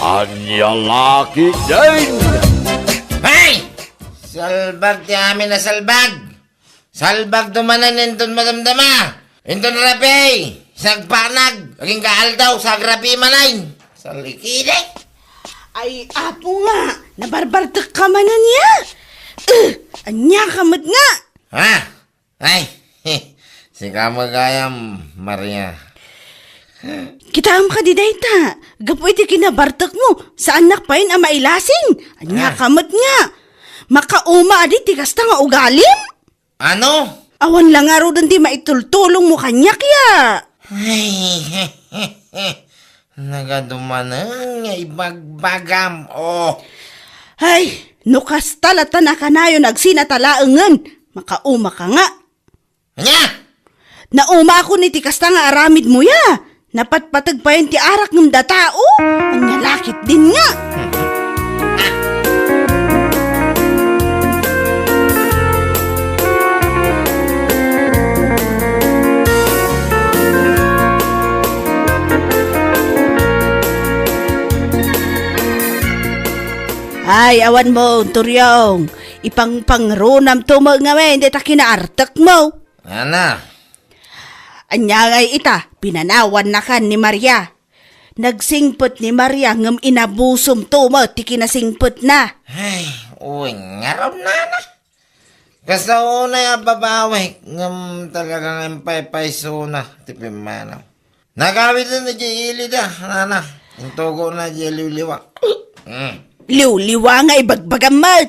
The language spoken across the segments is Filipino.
Anyang laki din! Hay! Salbag ti amin na salbag! Salbag tumanan inton madamdama! Inton rapay! Sagpanag! Aging kaal daw, sagrapi manay! Salikide! Ay, apo nga! Nabarbartak ka man na niya! Anya kamot nga! Ha? Ay! Si kamagayam, Maria. Kitaam ka di dayta! Gapoy ti kinabartak mo! Sa anak pa yun ang mailasin! Anya kamot nga! Makauma adi ti kasta nga ugalim! Ano? Awan lang nga ro doon di maitultulong mo kanya kya! Ay, nagadumanang nga ibagbagam, oh. Ay, nukas talata na ka na yun agsinatalaangan. Makauma ka nga. Anya? Nauma ako ni ti kasta nga aramid mo ya. Napatpatag pa yun ti arak ng datao. Anya lakit din nga. Ay, awan mo, Turyong. Ipang-pangrunam to mo nga men, di ta kinaartak mo. Ana? Anya ngay ita, pinanawan na kan ni Maria. Nagsingpot ni Maria ngam inabusom to mo, ti kinasingpot na. Ay, uy, ngarap na na. Kasta una yung babaway, ngam talagang empay-payso na, tipimanaw. Nagawid na di ilid nana. Intugo na di liwliwa. Liw-liwa nga ibagbagamat.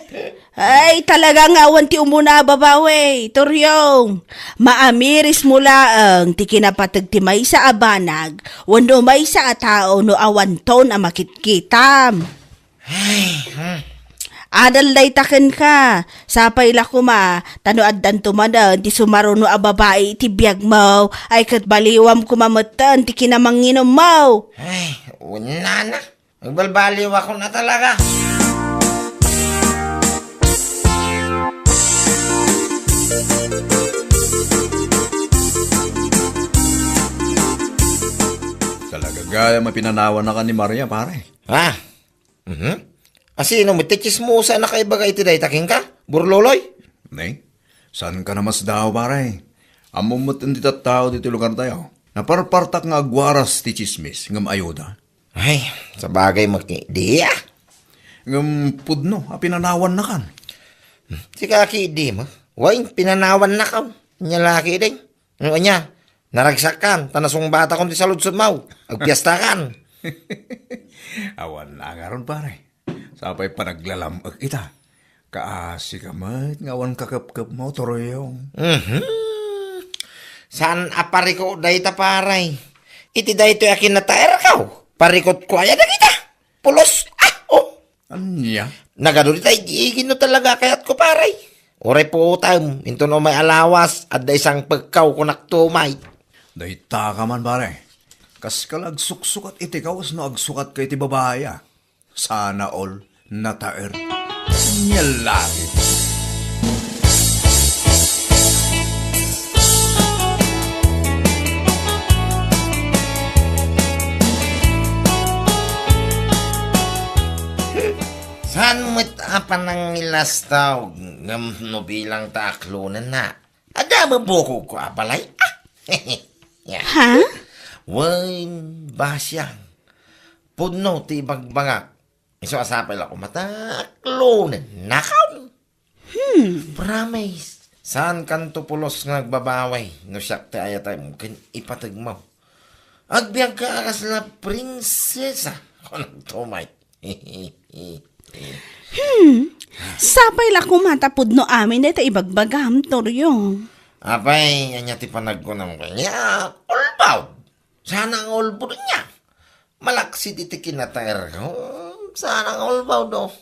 Ay, talaga nga awan ti umuna babawe, Turyong. Maamiris mo laang ti kinapatag ti may sa abanag, wano may sa atao no awan ton a makitkitam. Ay, Adal day taken ka, sapay la kuma, tano addan tumadan, ti sumaro no a babae ti biyag mo, ay kat baliwam kumamatan ti kinamanginom mo. ay, una na. Magbalbaliw ako na talaga. Talaga gaya mapinanawan na ka ni Maria, pare. Ha? Asino mo, tichismusa na kay bagay ti day taking ka? Burloloy? Ne? Saan ka namas daw, pare? Amumot hindi tao dito lugar tayo. Naparpartak nga agwaras ti chismis, ngam ayuda. Ay, sa bagay makidi Ngam pudno, pinanawan na kan. Si kaki di mo. Way, pinanawan na ka. Nyalaki din. Ano niya? Naragsakan. Tanasong bata kong ti saludsod mau. Agpiyastakan. Awan na nga ron, pare. Sapay pa naglalamag ita. Kaasi ka mat, ngawan kakap-kap mo, Toroyong. Saan apariko day ta paray? Iti day to yakin na taer kaw. Parikot ko aya na kita. Pulos. Anya? Nagaduri tayo, diigin no talaga kayat ko paray. Oray po tam, into no may alawas, at da isang pagkaw ko naktumay. Dahita ka man, pare. Kas kalag suksukat iti kawas no agsukat kay ti babaya. Sana all nataer. Nyalaki. Saan mo't apan ng ilas tao, ngam no bilang taaklunan na. Ada mabuko ko apalay. Yeah. Ha? Wain basyang. Puno ti bagbangak. Iso asapay ako mataklunan. Nakaw. Promise. Saan kanto pulos nga nagbabaway? No siyak ti ayatay mo, kin ipatag mo. Agbiag ka akas na prinsesa. Kung tumay. Sapay la kumatapod no amin dito ibagbagam, Turyong. Apay, anya ti panag ko ng kanya. Ulbaw. Sana ang ulbo niya. Malaksi ti kinataer ko. Sana ang ulbaw do.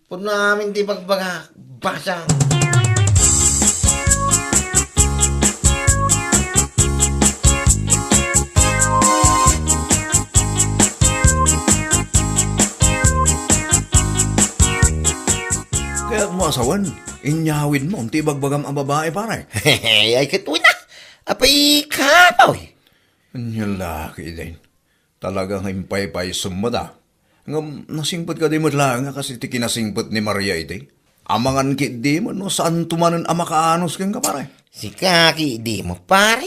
Pud namin ti bagbaga. Basa. Kaya mo asawan, inyawin mo, unti bagbagam ang babae, pare. Ay, katuwi na. Apay, kapaw. Nyalaki din. Talagang impay-pay sumada. Ngam nasingpot ka di mo lang nga kasi ti kinasingpot ni Maria iti. Amangan ki di mo no saan tumanan amakaanos kang ka pare. Si kaki di mo pare.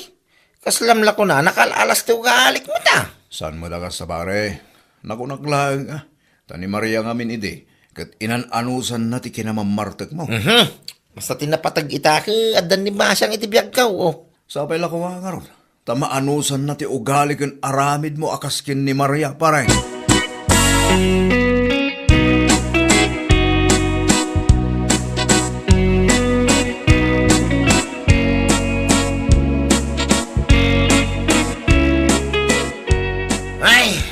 Kaslamla ko na nakalalas ti ugalik mo ta. Saan mo dagas sa pare? Nakunak lang ah. Tani Maria ngamin iti. Kat inananusan na ti kinamamartek mo. Basta tinapatag itaki at dan ni Basyang itibiyag ka oh. Sapay la ko nga ron. Tamaanusan na ti ugali ken aramid mo akaskin ni Maria pare. Ay,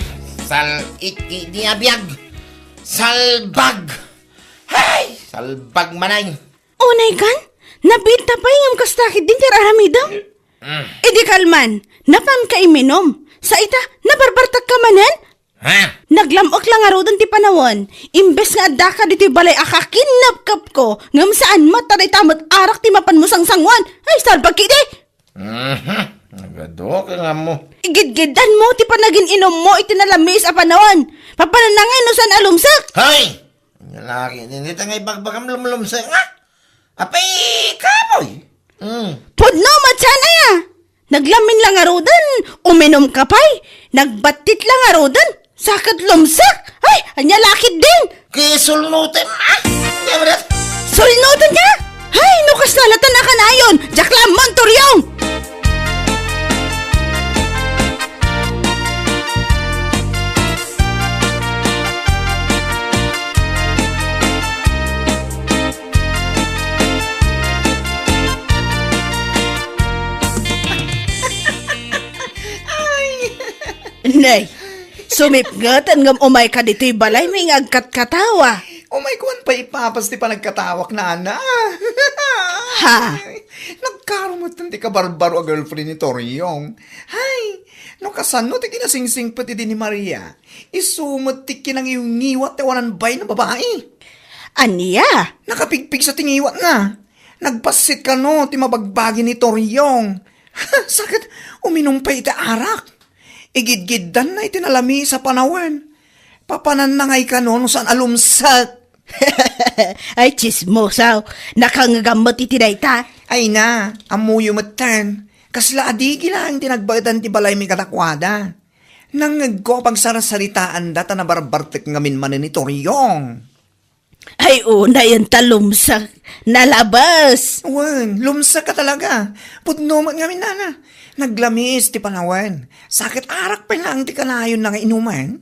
saliki di abiyag. Salbag. Hay, salbag manay. Unay kan? Nabinta pa yung kastakit din ti aramidam? Idi kalman, napan ka iminom. Sa ita, nabarbartak ka manan? Ha? Naglamok lang nga rodan ti panawon. Imbes nga adda ka dito balay akakinapkap ko. Ngam saan mataray tamot arak ti mapan mo sangwan. Ay, salbag kiti! Nagado ka nga mo. Igidgidan mo ti panagin inom mo iti nalamis a panawon. Papananangay no san alumsak. Hay! Lalaki, hindi ngay bagbagam lumlumsa nga. Apay, kamoy. Pudno matsan aya. Naglamin lang nga rodan. Uminom ka pa'y. Nagbatit lang nga rodan. Sakat lumsak. Ay, anya lakit din. Kisulnutin Yaman Sulnotan ka? Ay, nukas nalatan na ka na yun. Jaklam Montoryong. Nay, sumipngatan ngam umay ka dito'y balay may ngagkat katawa. Oh my God, pa ipapas ti pa nagkatawak na ana. Ha? Nagkarumot ti ka barbaro a girlfriend ni Toriong. Hay, no kasano ti kinasingsing pati din ni Maria. Isumot ti kinang iyong ngiwat ti wanan bay na babae. Aniya? Nakapigpig sa tingiwat na. Nagpasit ka no ti mabagbagi ni Toriong. Sakit, uminom pa iti arak. Igidgidan na itinalami sa panawan. Papanan na ngay ka no saan alumsak. Ay, chismosaw. Nakangagamot iti dayta. Ay na, amuyo matan. Kasla adigi lang tinagbadan ti balay mi katakwada. Nangag ko pag sarasalitaan data na barbartek ngamin manin ni Toriong. Ay, una yan talumsak. Nalabas. Wan, lumsak ka talaga. Pudnumat ngamin nana. Naglamis ti panawan. Sakit arak pa lang ti kanayon na nga inuman.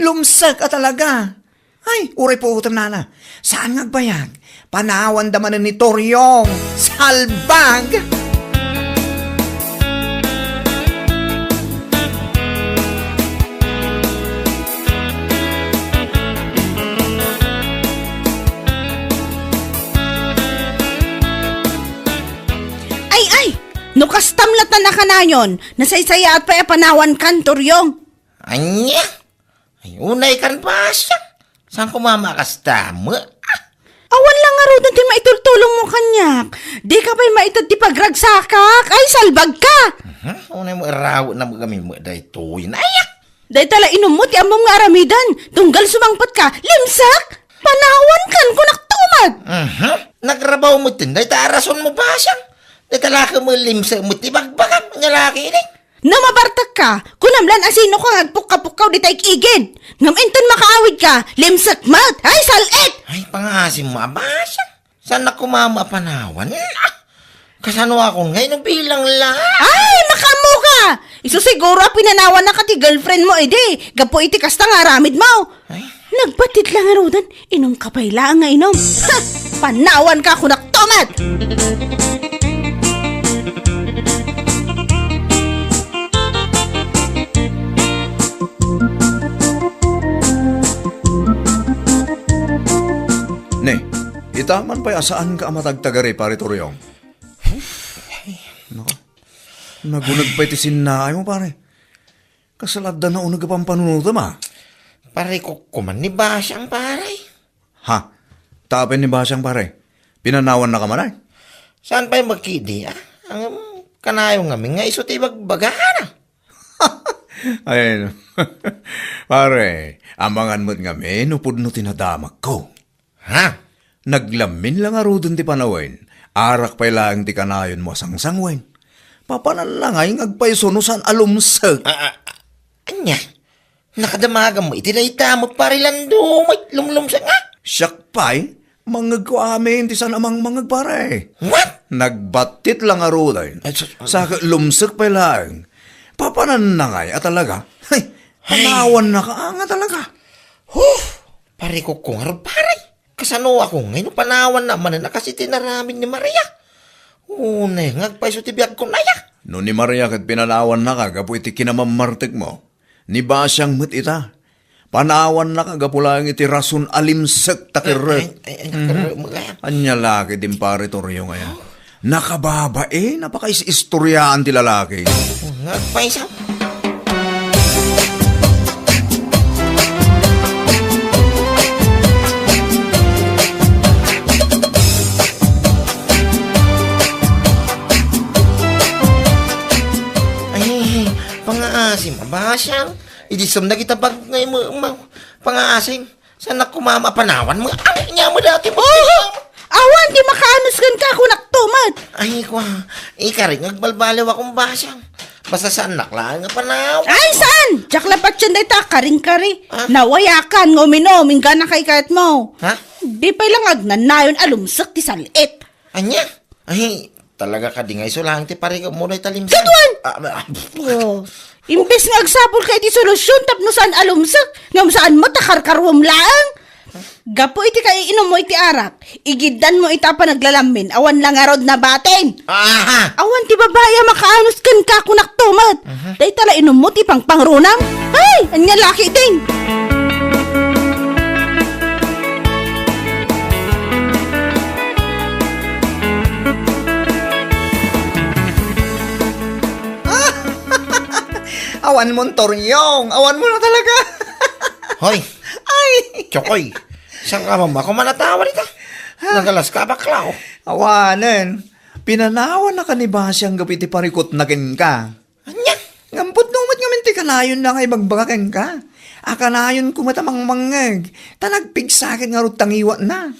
Lumsak ka talaga. Ay, uray po utam nana. Saan ngagbayag? Panawan daman ni Toriong. Salbag! Ay! Nukastamlatan na ka na yun. Nasaysaya at pa panawan kan, Toryong. Anya? Ay, unay kan pa siya. Saan ko mamakas tamo? Awan lang nga ro ti maitultulong mo kanyak. Di ka pa'y maitad ti pagragsakak. Ay, salbag ka. Unay mo iraw na kami mo dahi tuwin. Ayak! Dahil tala inom mo ti among nga aramidan. Tunggal sumangpat ka. Limsak! Panawan kan kunak tumad. Nagrabaw mo tin. Dahi taarason mo pa siya. Dahi talaka mo limsa mo ti bagbagan. Nga laki ini. Namabartak ka. Kunamlan asino ka agpuk-kapukaw di tayo igid. Ngam inton makaawid ka. Limsak mat. Ay, salit! Ay, pangasim mo abasa. Saan na kumama panawan? Kasano ako ngayon bilang lang. Ay, makamu ka! Iso siguro pinanawan na ka ti girlfriend mo edi. Gapo iti kasta nga aramid mo. Ay. Nagbatit lang nga rodan. Inom ka pa'y lang nga inom. Ha! Panawan ka kunak tomat! Ne, itaman pa saan ka amatagtagari pare Toriong? Nako, nagunag pa iti sinnaay mo pare. Kasalada na unag pang panunuta ma. Pare ko kuman ni Basyang pare. Ha? Tapin ni Basyang pare. Pinanawan na ka man ay. Saan pa yung magkidi Ang kanayo nga nga iso ti bagbagana. Ay, pare, amangan mo't nga men, upod no tinadamak ko. Ha? Naglamin lang aro dun ti panawin. Arak pa lang ti kanayon mo sangsangwen. Papanan lang ay ngagpaisonusan alumsag. Anya? Nakadamagan mo, itilayta mo parilando, may lumlumsa nga. Siyak pa'y, mangag ko amin ti san amang mangag pare. What? Nagbatit lang aro din. Sa lumsag pa lang. Papanan na nga at talaga. Ay, panawan na ka nga talaga. Pare ko kung harap pare. Kasano ako ngayon panawan naman na kasi tinaramin ni Maria. Una, ngagpaiso ti biyag ko na ya. No ni Maria kat pinanawan na ka, gapu iti kinamamartik mo. Ni ba siyang mat ita? Panawan na ka, gapu lang iti rason alimsak takiret. Anya laki din pare toryo ngayon. Nakababae, napaka-istoryaan ti lalaki. Ngagpaiso. Pangaasim, mabasyang. Idisam na kita pag ngayon mo, pangaasim. Sana kumama panawan mo. Ang niya mo dati mo. Awan, di makaanus kan ka kunak tumad. Ay, kwa. Ikaring, nagbalbaliw akong basyang. Basta sa anak lang nga panawan. Ay, saan? Tsak lapat siya ta, karing-kari. Nawayakan, nguminom, ingga na kay kahit mo. Ha? Di pa lang agnanayon alumsak ti salit. Anya? Ay, talaga ka di nga isulang ti pare ka muna italimsan. Tutuan! Ah, Imbes nga agsabol kay ti solusyon tapno saan alumsak, ngam saan mo takarkarwam lang. Gapo iti kay inom mo iti arak, igidan mo ita pa naglalamin, awan lang arod na batin. Aha! Awan ti babaya makaanos kan ka kunak tumat. Day tala inom mo ti pangpangrunam. Ay, anya laki ding. Awan mo toryong, awan mo na talaga. Hoy! Ay, Chokoy! Saan ka ba? Kung manatawa nito. Nagalas ka baklaw. awanan. Pinanawan na kanibah siyang gapiti parikot na kin ka. Anya? Ngampot numat nga minti kanayon na kay bagbagaken ka. Akanayon kumatamang mangag. Tanagpigsakin nga rutangiwa na.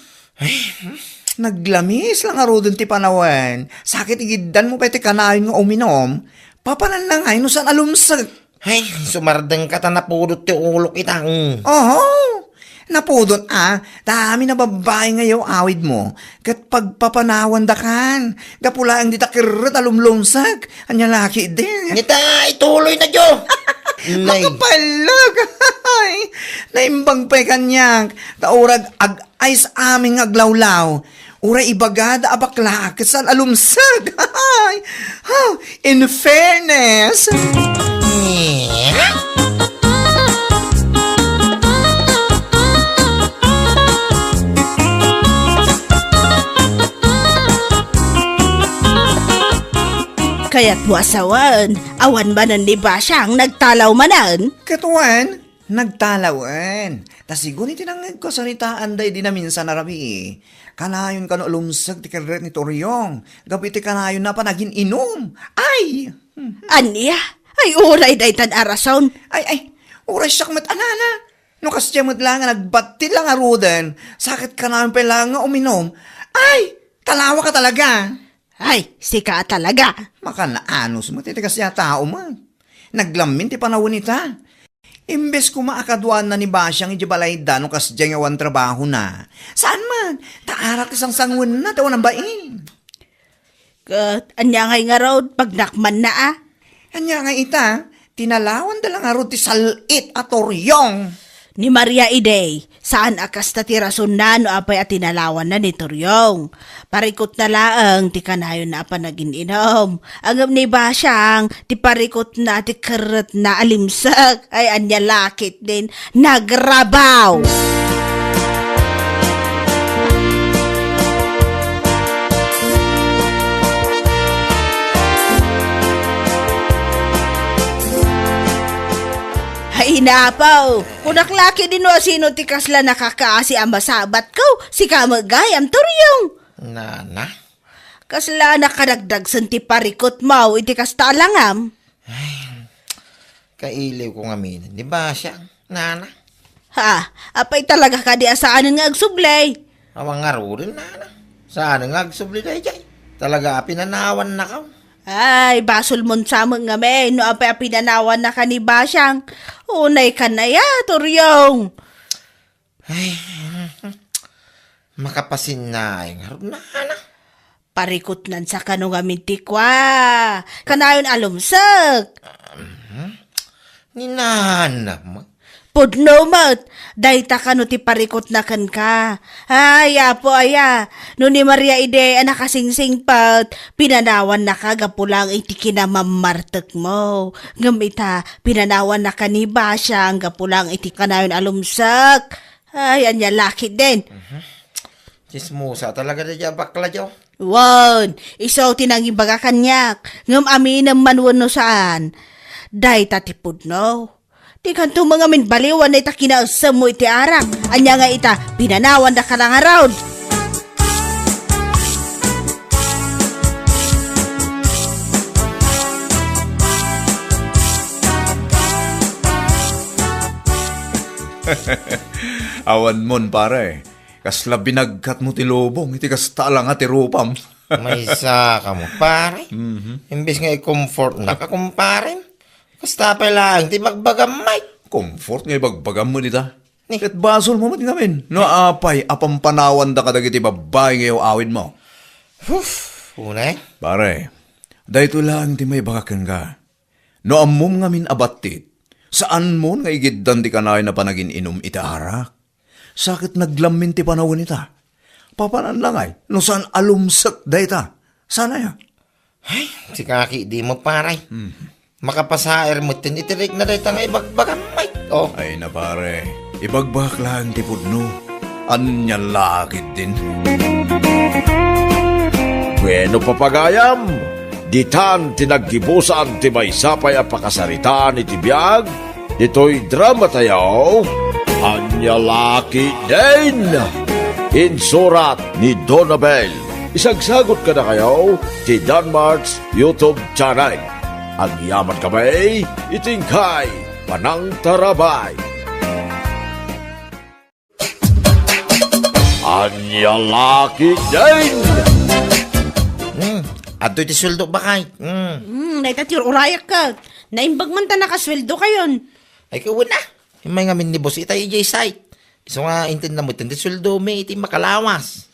Naglamis lang aro dun ti panawan. Sakit igidan mo pati kanayon nga uminom. Papanan lang ay no saan alumsag. Ay, sumardeng ka ta napudot ti ulok itang. Oho! Napudot dami na babae ngayon awid mo. Kat pagpapanawan da kan. Gapula ang ditakirot alumlumsag. Anya laki din. Ngita, ituloy na jo! Nay, Makapalag! Ay, naimbang pa'y kanyang. Taurag ag-ice aming aglawlaw. Ura ibagada abakla kasal alumsag. Ay, in fairness. Kaya't wasawan, awan ba nan di ba siyang nagtalaw manan? Katuan, nagtalawan. Tasigun iti nang kasanitaan day di na minsan narabi. Kanayon ka no alumsag ti karet ni Toryong. Gabi ti kanayon na pa naging inom. Ay! Anya? Ay, uray day tan arason. Ay, oras siyak mat anana. No kasya mat lang nga nagbatit lang arudan. Sakit ka namin pa lang nga uminom. Ay, talawa ka talaga. Ay, sika talaga. Makanaanos mo, titi kasya tao mo. Naglamin ti panawon ita. Imbes ko maakadwan na ni Basyang ijibalay da no kasya nga wan trabaho na. Saan man? Taarak isang sangun na, tawa ng bain. Anya ngay nga raw, pag nakman na Anya nga ita, tinalawan da lang aro ti salit at Toryong. Ni Maria Idey, saan akas ta ti rason na no apay at tinalawan na ni Toryong. Parikot na laang ti kanayon na apa naging inom. Angam ni Basyang, ti parikot na ti karat na alimsak. Ay anya lakit din, nagrabaw. Ay napaw, kunaklaki din o sino ti kasla nakakaasi ang masabat ko, si kamagayam Toryong. Nana? Kasla nakadagdag san ti parikot mau iti kastalangam. Kailiw ko ngaminan. Di ba siya, nana? Ha, apay talaga ka di asaan nga agsublay. Awang nga rin, nana. Saan nga agsubli na jay? Talaga pinanawan na ka. Ay, basol mon sa mga ngamen, no apay pinanawan na ka ni Basyang. Unay ka na ya, Turyong. Ay, makapasin na ay nga rin, nana. Parikot nan sa kanong amintikwa. Kanayon alumsak. Ni nana mo. Pudno mat, dayta ka no ti parikot na kan ka. Ay, apo aya, no ni Maria ide anak kasingsing pat, pinanawan na ka gapulang iti kinamamartek mo. Ngamita, pinanawan na ka ni Basyang gapulang iti kanayon alumsak. Ay, anya laki din. Chismosa talaga na dyan bakla dyan. Wan, isaw tinangi baga kanyak, ngam amin ang manwan no saan. Dayta ti pudno. Di kanto mga min baliwan na ita kinausam mo iti arak. Anya nga ita, pinanawan na ka lang around. Awan mon pare. Kasla binagkat mo ti lobong, iti kasta lang ati rupam. May isa ka mo, pare. Imbis nga i-comfort na ka, kumpare. Basta pa lang, ti magbagamay. Comfort nga ibagbagam mo nita. Kat basol mo mati namin. No apay, apampanawan da kadag iti babae ngayon awid mo. Una eh. Pare, dahito lang ti may bakakan ka. No amom nga min abatit, saan mo nga igiddan ti kanay na panagin inom itaharak? Sakit naglamin ti panawin ita. Papanan lang ay, no saan alumsak dayta? Sana ya? Ay, si kaki, di mo pare. Makapasair mo, tinitirik na rin nga ibagbagamay. Oh, Ay na pare, ibagbak lang ti pudno. Anya lakit din. Bueno papagayam, ditan tinaggibusan ti may sapay a pakasaritaan iti biyag, dito'y drama tayo, anya laki din. Insurat ni Donabel. Isagsagot ka na kayo ti Danmarks YouTube channel. Ang yaman kamay, itingkay, panang tarabay. Anya laki din. ato iti suldo ba kay? Dayta ti urayak ka. Naimbag man ta nakasweldo kayon. Ay, kawin na. Himay nga min ni boss itay ijay site. Iso nga intin na mo, iti suldo may iti makalawas.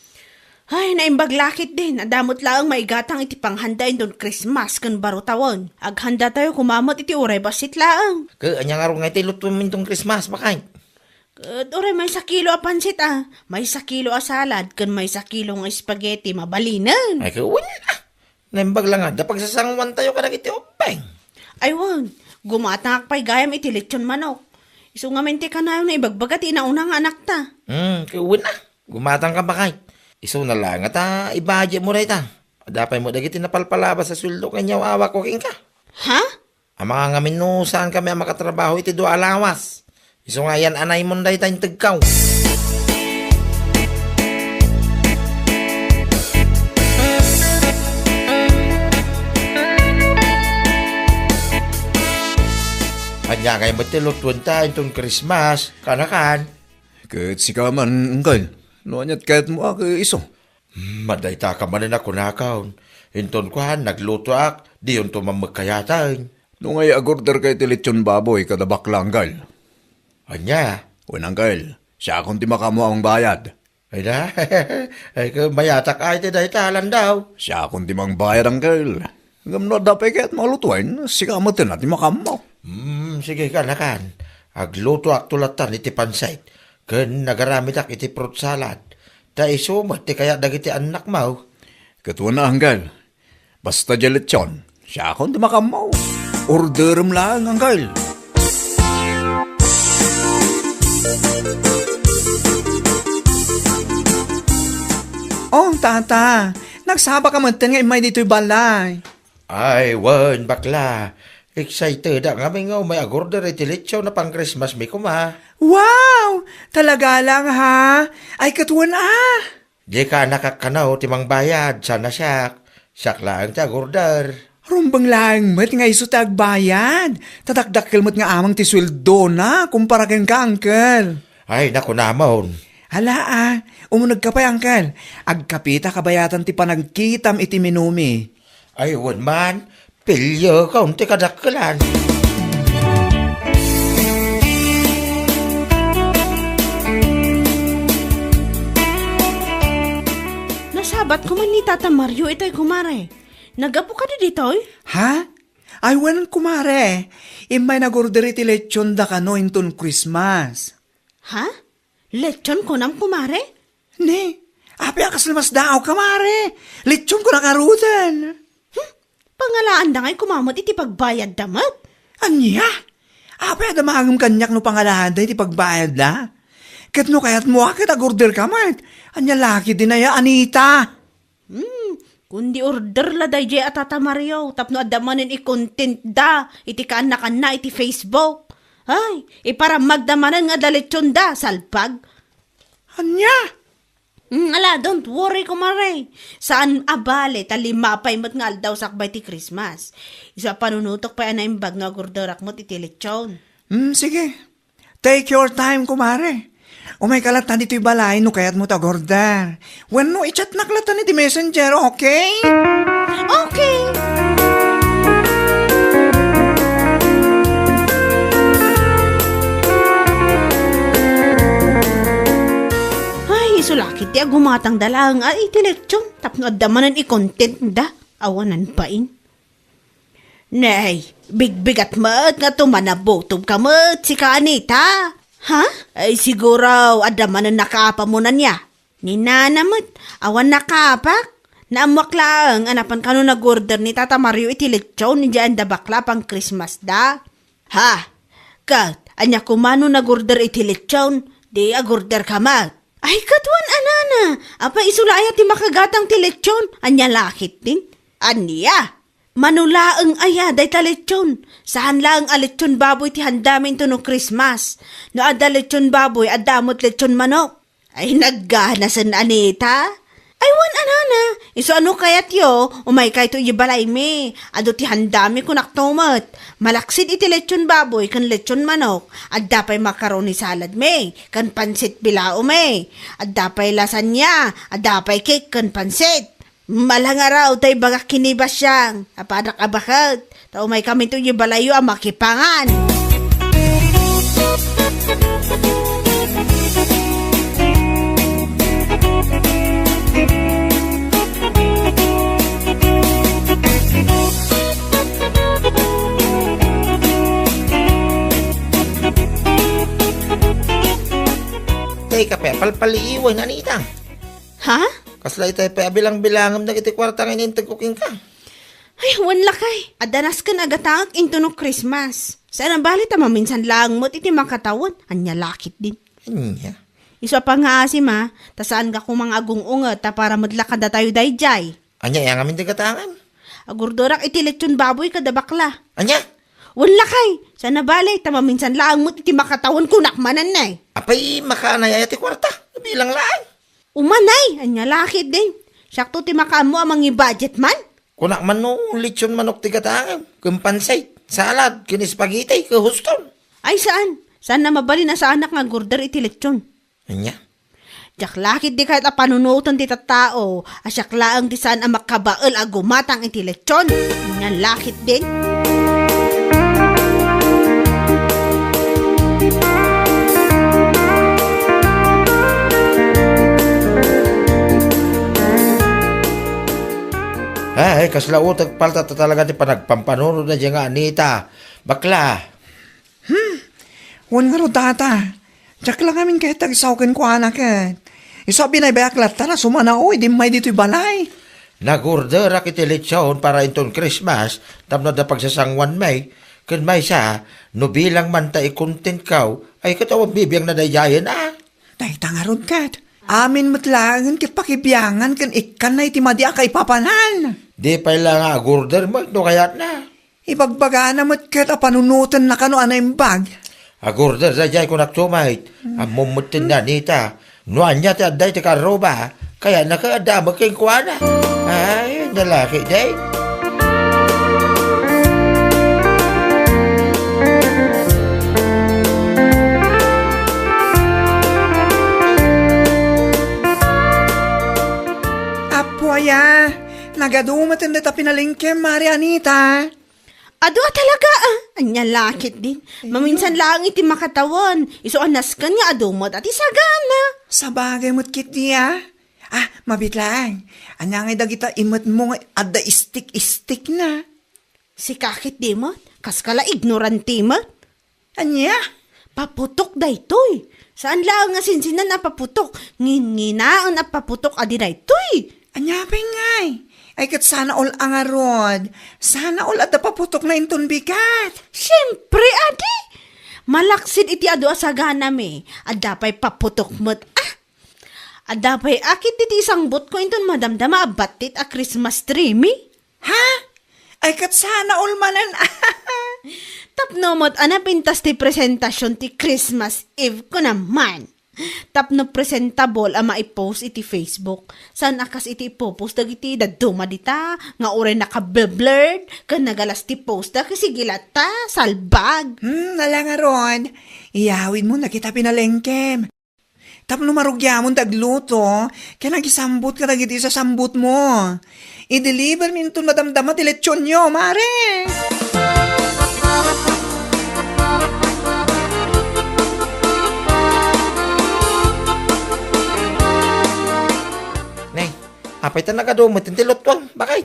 Ay, naimbag lakit din. Adamot lang maigatang iti panghandain don Christmas kan baro tawon. Aghanda tayo kumamot iti uray basit laang. Anya nga ro nga iti luto min tong Christmas ba kay? Uray may 1 kilo a pansit ah. May 1 kilo a salad kan may 1 kilo nga spaghetti mabalinan. Ay, kawin na. Naimbag lang nga, dapag sasangwan tayo ka iti openg. Aywan, gumatang akpay gayam iti lechon manok. Iso nga mente ka na yun na ibagbagat inauna nga anak ta. Kawin na. Gumatang ka ba kay? Iso na lang at ibadya mo rin ta. Dapay mo dagiti napalpalabas sa suldo kanyaw awa ko king ka. Ha? Ang mga ngamin no, saan kami ang makatrabaho iti do alawas. Iso nga yan anay mo dahi tayong tagkaw. Anya kayo ba't tilutuan tayo itong Christmas? Kanakan? Kat si kaman, uncle. No anyat kahit mo ako iso. Maday ta ka man na kunakaon. Inton ko han, nagluto ak, di yun tumamagkayatan. No ngay agorder kay tilitsyon baboy kada baklanggal. Anya? Unang kail, siya akong ti makamo ang bayad. Ay na, ay ka mayatak ay ti dahi talan daw. Siya akong ti mang bayad ang kail. Gamno dapay kahit malutuin, si kamatin natin makamo. Sige kanakan. Agluto ak tulatan iti pansayt. Ken nagaramit ak iti fruit salad. Da isumat ti kaya dagiti anak mau. Katuwa na anggal. Basta jalitsyon, siya akong ti makamo. Orderum lang anggal. Oh, tata. Nagsaba ka man nga imay dito'y balay. Ay, wan, bakla. Excited ang kami nga may agorder iti litsaw na pang Christmas may kuma. Wow! Talaga lang ha? Ay, katuwa na. Di ka nakakanaw timang bayad, sana siyak. Siyak lang ti agorder. Rumbang lang met nga iso tagbayad. Tatakdakkel met nga amang ti sweldo na kumpara ken ka, Uncle. Ay, naku namon. Hala umunag ka pa, Uncle. Agkapita kabayatan ti panagkitam iti minumi. Ay, wan man. Pilyo ka, unti kadakkelan. Nasabat ko man ni Tata Mario itay kumare. Nagapo ka na dito eh? Ha? Ay, wanan kumare. Imay nagorder iti lechon da kano inton Christmas. Ha? Lechon ko nam kumare? Ne, api akas lamas daaw kamare. Lechon ko nakarutan. Pangalaan da nga'y kumamot iti pagbayad damat. Anya? Api adamagam kanyak no pangalahan da iti pagbayad da. Kat no kayat mo akit agorder kamat. Anya laki din na ya, Anita. Kundi order la day at Tata Mario, tapno adamanin i-content da, iti kaanak na iti Facebook. Ay, para magdamanan nga dalitsyon da, salpag. Anya? Ala, don't worry kumare. Saan abale, talimapay mo't nga aldaw sakbay ti Christmas. Isa panunutok pa yan na imbag nga gordorak mo't iti lechon. Sige. Take your time, kumare. Umay kalatan dito'y balay, no kayat mo tagorder. When no, i-chat na kalatan iti messenger, okay? Okay. Ay, sulakit ti agumatang dalang ay iti lechon. Tapno adamanan i-content da. Awanan pain. Nay, bigbigat mat nga tumanabotob ka mat si ka Anita. Ha? Ay siguro adamanan nakaapa mo na niya. Ni nanamot, awan nakapak. Naamuak lang, anapan kano nag-order ni Tata Mario iti lechon ni dyan da bakla pang Christmas da. Ha? Kat, anya kumano nag-order iti lechon, di agorder ka mat. Ay katwan anana, apa isulaya ti makagatang ti lechon, anya lakit din. Anya? Manulaang aya day ta lechon. Saan lang a lechon baboy ti handamin to no Christmas. No ada lechon baboy, adamot lechon manok. Ay nagganasan Anita. Ay wan anana, iso ano kayat yo, umay kay to ibalay me. Ado ti handami ko naktomat. Malaksid iti lechon baboy kan lechon manok. Adda pay macaroni salad me, kan pansit bilao me. Adda pay lasagna, adda pay cake kan pansit. Malangaraw tay bagak kinibas siyang. Apanak abakat. Tao may kami to yung balayo ang makipangan. Teka, palpaliiwan, Anita. Ha? Kasla itay pa bilang-bilangam na kiti kwarta ngayon tagkuking ka. Ay, wanla kay. Adanas ka nagatangak into no Christmas. Saan ang balit maminsan lang mo't iti makatawan. Anya lakit din. Anya? Iso pa nga asim ha. Tasaan ka kung mga agungungat ta para madlakad na tayo dayjay. Anya, yang amin tigatangan. Agurdorak iti lechon baboy kada bakla. Anya? Wanla kay. Saan na balit maminsan lang mo't iti makatawan kunakmanan na eh. Apay makaanaya ti kwarta. Bilang lang. Umanay, anya lakit din. Sakto ti makaan mo amang i-budget man. Kunak man no, lechon manok tigatangan. Kumpansay, salad, kinispagitay, kuhuston. Ay saan? Saan na mabali na sa anak nga gurder iti lechon? Anya? Jak lakit di kahit panunutan ti tattao. Asyak laang di saan ang makabaal agumatang iti lechon. Anya lakit din. Ay, kasla utag palta ta talaga ti panagpampanunod na dyan nga, Anita. Bakla. Wan nga ro tata. Diyak lang amin kahit tagsawkin ko anak eh. Isabi na ibaklat ta na sumanaoy, di may dito'y balay. Nag-order ak iti lechon para inton Christmas, tapno da pagsasangwan may. Kun may sa, no bilang man ta i-content kaw, ay katawang bibiyang na dayayan Tay tangarod kat. Amin matlangan kit pakibiyangan kan ikan na iti madi akay papanan. Di pa lang nga order mo, no kayat na. Ibagbaga na mat kat panunutan na kano anay bag. Agorder sa jay ko naksumait, ang mumutin na nita. Nuan niya ti aday ti karoba, kaya nakaadama kay kuwana. Ay, nalaki day. Nagadumat hindi ta pinalingkem, Mari Anita. Ado talaga Anya lakit din. Maminsan lang iti makatawan. Iso anas ka niya adumot at isagana. Sa bagay mo't kiti, mabit lang. Anya ngay dagita imot mo adda istik na. Si kakit di mo, kaskala ignorante mo. Anya? Paputok daytoy. Saan lang nga sinsinan na paputok? Nginginaan na paputok adi daytoy. Anya pingay. Ay kat sana all angarod. Sana all at paputok na inton bigat. Siyempre, adi. Malaksid iti ado asagana me. Adapay paputok mo't adapay akit iti isang bot ko inton madamdama abatit a Christmas tree me. Ha? Ay kat sana all manan. Tapno mo't pintas ti presentasyon ti Christmas Eve ko naman. Tapno presentable ama i-post iti Facebook. San akas iti ipopost dagiti daduma dita nga uray naka-blurred kan nagalas ti post da kasi gilata salbag. Nalangaron. Iyawin mo na kita pinalengkem. Tapno marugyamon tagluto. Kaya nagisambut ka dagiti sa sambut mo. I-deliver minton madamdama ti lechon nyo, mare. Nay, apay ta nagadumot yung tilotwang. Bakit?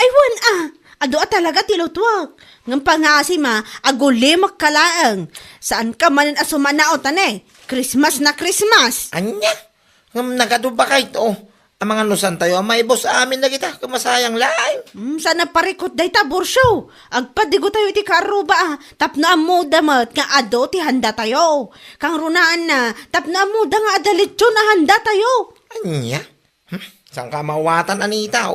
Aywan ado talaga tilutwag. Ngam pangasi agulimak kalaang. Saan ka manin asumanaot Christmas na Christmas. Anya? Ngam nagado bakit? Ang mga nusan tayo, ang maibos amin na kita. Kumasayang laing. Sana parikot day ta borsyo. Agpadigo tayo iti karuba tapno amo damat nga ado ti handa tayo. Kang runaan na tapno amo da nga adalitso na handa tayo. Anya? Saan ka mawatan, Anita?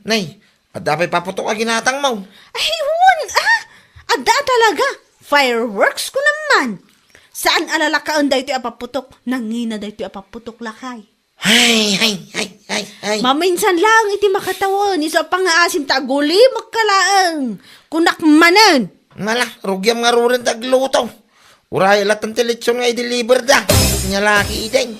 Nay, adapay paputok a ginatang mo. Ay, wan ada talaga. Fireworks ko naman. Saan alalakaan da ito apaputok? Nangina da ito apaputok lakay. Ay. Maminsan lang iti makatawan. Isa pang asim taguli magkalaang. Kunak manan. Mala, rugyam nga rurin tagluto. Uray, lahat ng teletsyon nga i-deliver da. Nyalaki ideng.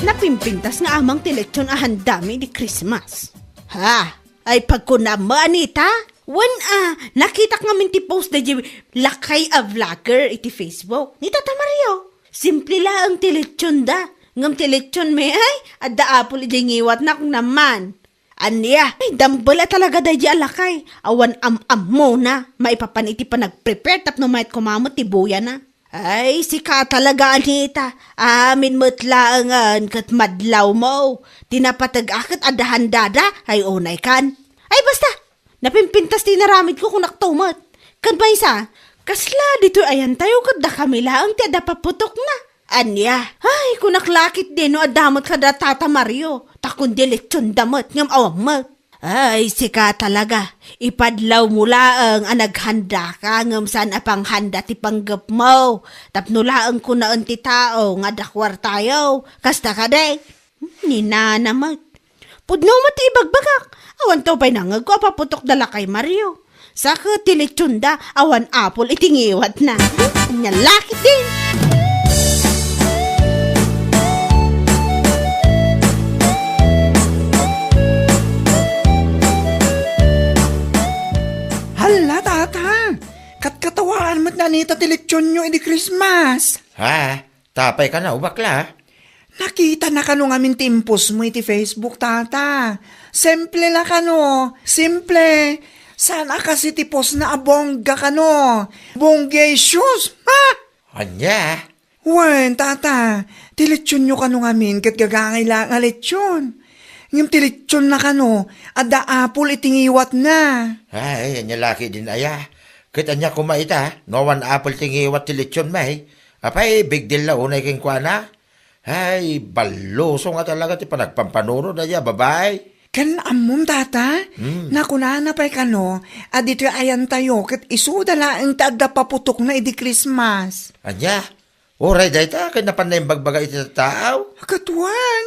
Napimpintas nga amang tiletsyon ahandami di Christmas. Ay pagkunama, Anita. Nakita nga min ti post na di lakay a vlogger iti Facebook. Ni Tata Mario. Simple lang ang tiletsyon da. Ngam tiletsyon me ay, adda apol iti ngiwat na kung naman. Anya, ay dambala talaga da di alakay. Awan mo na. Maipapan iti pa nag-prepare tapno mayat kumamot ti buya na. Ay, sika talaga, Anita. Amin mutlaangan kat madlaw mo. Tinapatag-akit adahan dada, ay unay kan. Ay, basta, napimpintas tinaramid ko kung naktumot. Kan ba isa, kasla dito ayan tayo kat da kami laang ti ada paputok na. Anya, ay, kung naklakit din no adamot ka da Tata Mario. Takun dilitsyon damot ngam awamot. Ay, sika talaga. Ipadlaw mo laang naghanda ka ngam saan apang handa ti panggap mo. Tapno laang ko na ti tao nga dakwar tayo. Kasta ka day. Ninanamat. Pudno mo ti ibagbagak. Awan to pa'y nangag ko paputok dala kay Mario. Saka tilitsunda awan apol itingiwat na. Nyalakit din. Hala, Tata. Katkatawaan mo't nanita tilitsyon nyo edi Christmas. Tapay ka na, bakla. Nakita na kano ngamin timpos mo iti Facebook, Tata. Simple la kano. Simple. Sana kasi tipos na abongga kano. Bonggay shoes. Anya? Wen, Tata. Tilitsyon nyo kano ngamin kat gagangay lang nga litsyon. Ngam tilitsyon na kano. Ada apol itingiwat na. Ay, anya laki din aya. Kita anya kumaita, no one apple tingiwat tilitsyon may. Apay, big deal na unay king kwa na. Ay, baluso nga talaga ti panagpampanuro na ya, babay. Kan amom tata, nakunana pa'y kano, at dito ayan tayo, kat isudala ang taada paputok na idi Christmas. Anya, oray day ta, kaya napan na yung bagbaga ito sa tao. Katuan,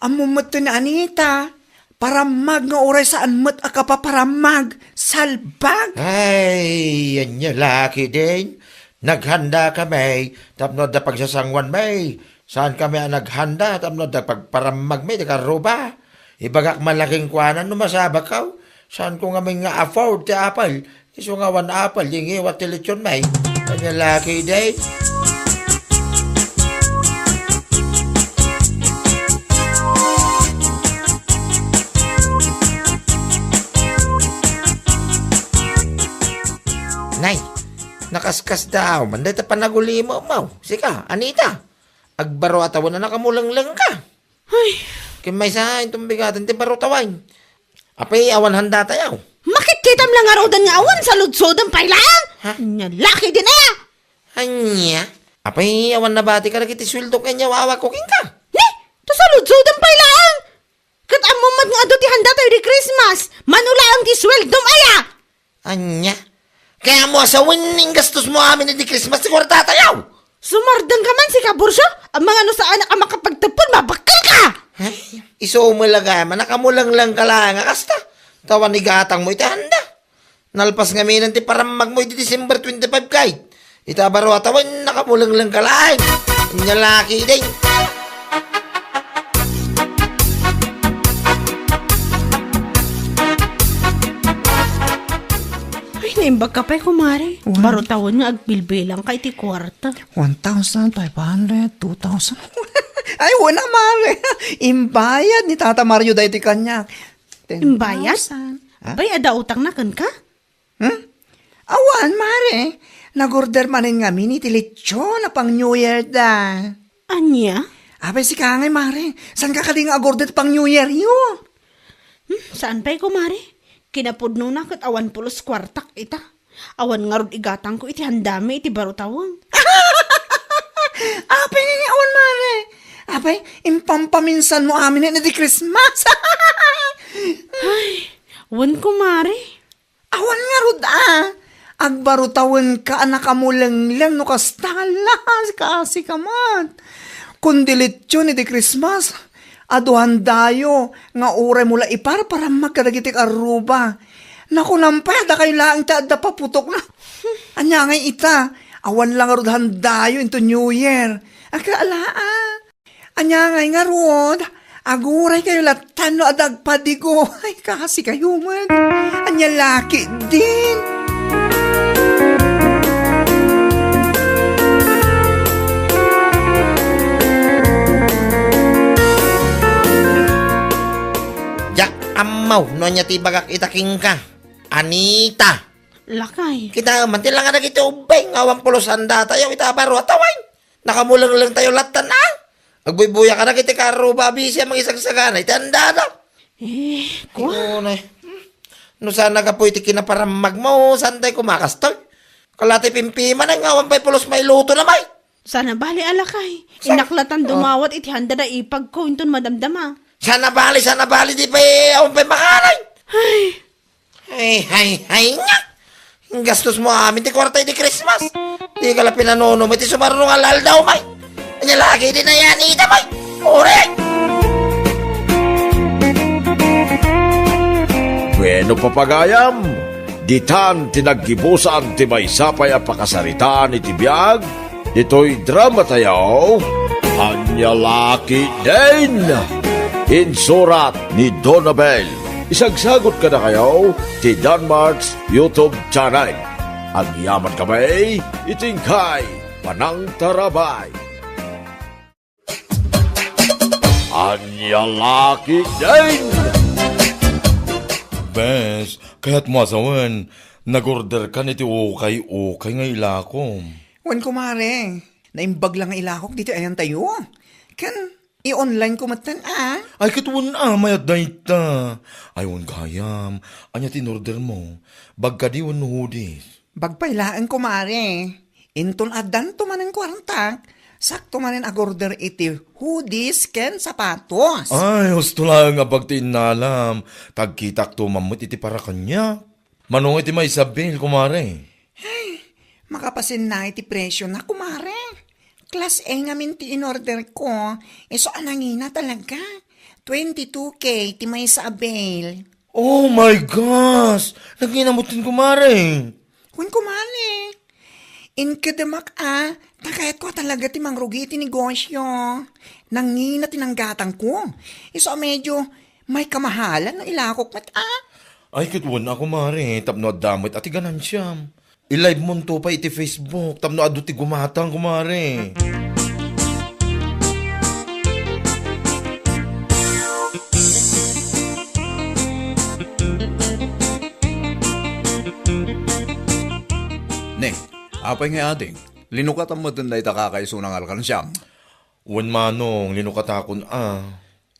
amom mat na Anita, paramag nga oray saan mat akapaparamag, salbag. Ay, yan niya, laki din. Naghanda kami, tapno da pagsasangwan may. Saan kami ang naghanda, tapno da pagparamag may, karuba. Ibagak malaking kuanan, numasabak ka. Saan ko nga may nga afford ti apal. Iso nga wan apal, yung iwat ti lechon may. Kanya laki din. Nay, nakaskas daw. Manday ta panaguli mo, mau. Sika, Anita. Agbaro atawa na nakamulanglang ka. Ay, Kimay sa itong bigatan ti baro tawan. Apay awan handa tayaw. makit kitam lang araw dan nga awan sa ludsodan pa ilang. Ha? Nya laki din na. Anya. Apay awan na bati ka na kiti sweldo kanya wawa kuking ka. Ni, to sa ludsodan pa ilang. Kat amumat nga ado ti handa tayo di Christmas. Manula ang ti sweldom aya. Anya. Kaya mo sa winning gastos mo amin di Christmas ti kwarta tayaw. Sumardan ka man si Kabursyo. Ang mga ano sa anak ang makapagtapon, mabakal ka. Ay, iso umulaga man nakamulang lang ka lang kasta. Tawan ni gatang mo iti handa. Nalpas nga minan ti paramag mo iti December 25 kahit. Itabaro atawan nakamulang lang ka lang. Inya laki din. Ay, naimbag ka pa'y kumari. Wow. Baro tawon nga agbilbilang kay ti kwarta. 1,500, 2,000. Ay, wala mare. Imbayad ni Tata Mario dahi ti kanya. 10,000. Imbayad? Ha? Bay, ada utang na kan ka? Awan, mare. Nag-order manin nga mini ti lechon na pang New Year da. Anya? Abay si Kangay, mare. San ka kading agorder pang New Year yun? Saan pa'y kumari? Kinapudno na kat awan pulos kwartak ita. Awan nga rod igatang ko iti handami iti baro tawon. Apay nga awan, mare. Apay, impampaminsan mo amin na di Christmas. Wan kumari. Awan nga rod Agbarutawan ka anak amulang lang no kastala kasi kamat. Kundilit yun iti Christmas. Aduhan dayo nga uray mula ipar para magkadagitik aruba. Naku nampeda kayo lang taada paputok na. Anya ngay ita. Awan lang rod handayo into New Year. Akaalaa. Anya ngay nga rod. Aguray kayo latan no adagpadigo. Ay kasi kayo man. Anya laki din. Jak amaw no nya ti bagak itaking ka. Anita. Lakay. Kita man ti lang nga nagiti ubeng awang pulusan da tayo itabaro ataway. Nakamulang lang tayo latan na. Agbuy-buya ka na kiti karuba bisya mga isang sagana itanda na. Kwa? No sana ka po iti kinaparamag mo santay kumakastoy. Kalati pimpiman ang awang pa'y pulos may luto na may. Sana bali alakay. Inaklatan dumawat iti handa na ipag ko inton madamdama. Sana bali di pa'y awang pa'y makanay. Ay, nga. Ang gastos mo amin ti kwarta iti Christmas. Di ka lang pinanono mo iti sumarunong alal daw may. Kanya lagi din na yan ita may. Uray! Bueno papagayam, ditan tinaggibusan ti maysapay a pakasaritaan iti biag, dito'y drama tayaw, Anya Laki din. Insurat ni Donabel. Isagsagot ka na kayo ti Danmarks YouTube channel. Ang yaman kamay, itingkay, panang tarabay. Anya Laki din. Bes, kaya't mo asawan, nag-order ka niti ukay nga ilakom. Wan kumare. Naimbag lang nga ilakok dito ayan tayo. Kan, i-online ko matan Ay, katuwan mayat dayta. Ay, wan gayam, anya tinorder mo, bagka di wan nuhudis. Bagpailaan kumare. Inton adan to man ang kwartak. Sakto man rin agorder iti hoodies ken sapatos. Ay, gusto lang nga pagtiin na alam. Tagkitak to mamut iti para kanya. Manong iti may Isabel, kumare. Makapasin na iti presyo na kumare. Class A ngamin ti in-order ko. So anangina talaga. 22K ti may sa Abel. Oh my gosh! Naginamutin, kumare. Kung kumali. Inkedemak takayat ko talaga ti mangrugi ti negosyo. Nangina tinanggatang ko. So medyo may kamahalan na ilakok mat Ay, kitwan ako, kumare. Tapno adamit ati ganansiyam. I-live mo to pa iti Facebook. Tapno adu ti gumatang, kumare. Ne, apay nga ading. Linukatan mo dun na itakakaiso ng alkansyam. Wan manong, linukatakon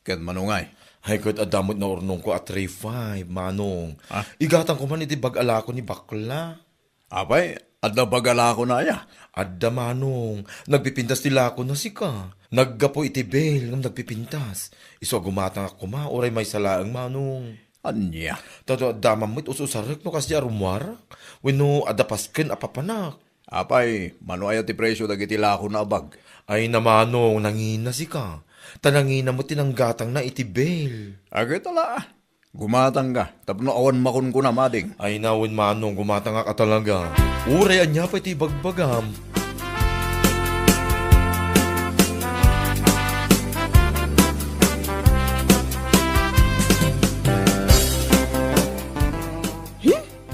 Ket manungay. Ay, kahit adamot na ornong ko at 3-5, manong. Ah? Igatang ko man iti bag-ala ko ni bakla. Apay, adda bagala ko na ya. Adda manong, nagpipintas nila ako na sika. Naggapo iti bel ng nagpipintas. Iso gumatang ako oray may salaang manong. Anya. Tato adda mamit ususarik no kasi arumwar. Weno adda pasken apapanak. Apay, mano ay ti presyo dagiti lako na abag. Ay na manong, nangina sika. Tanangina mo tinanggatang na iti bel. Agay tala. Gumatang ka. Tapno awan makun ko na mading. Ay nawin manong, gumatang ka talaga. Uray anya pa iti bagbagam.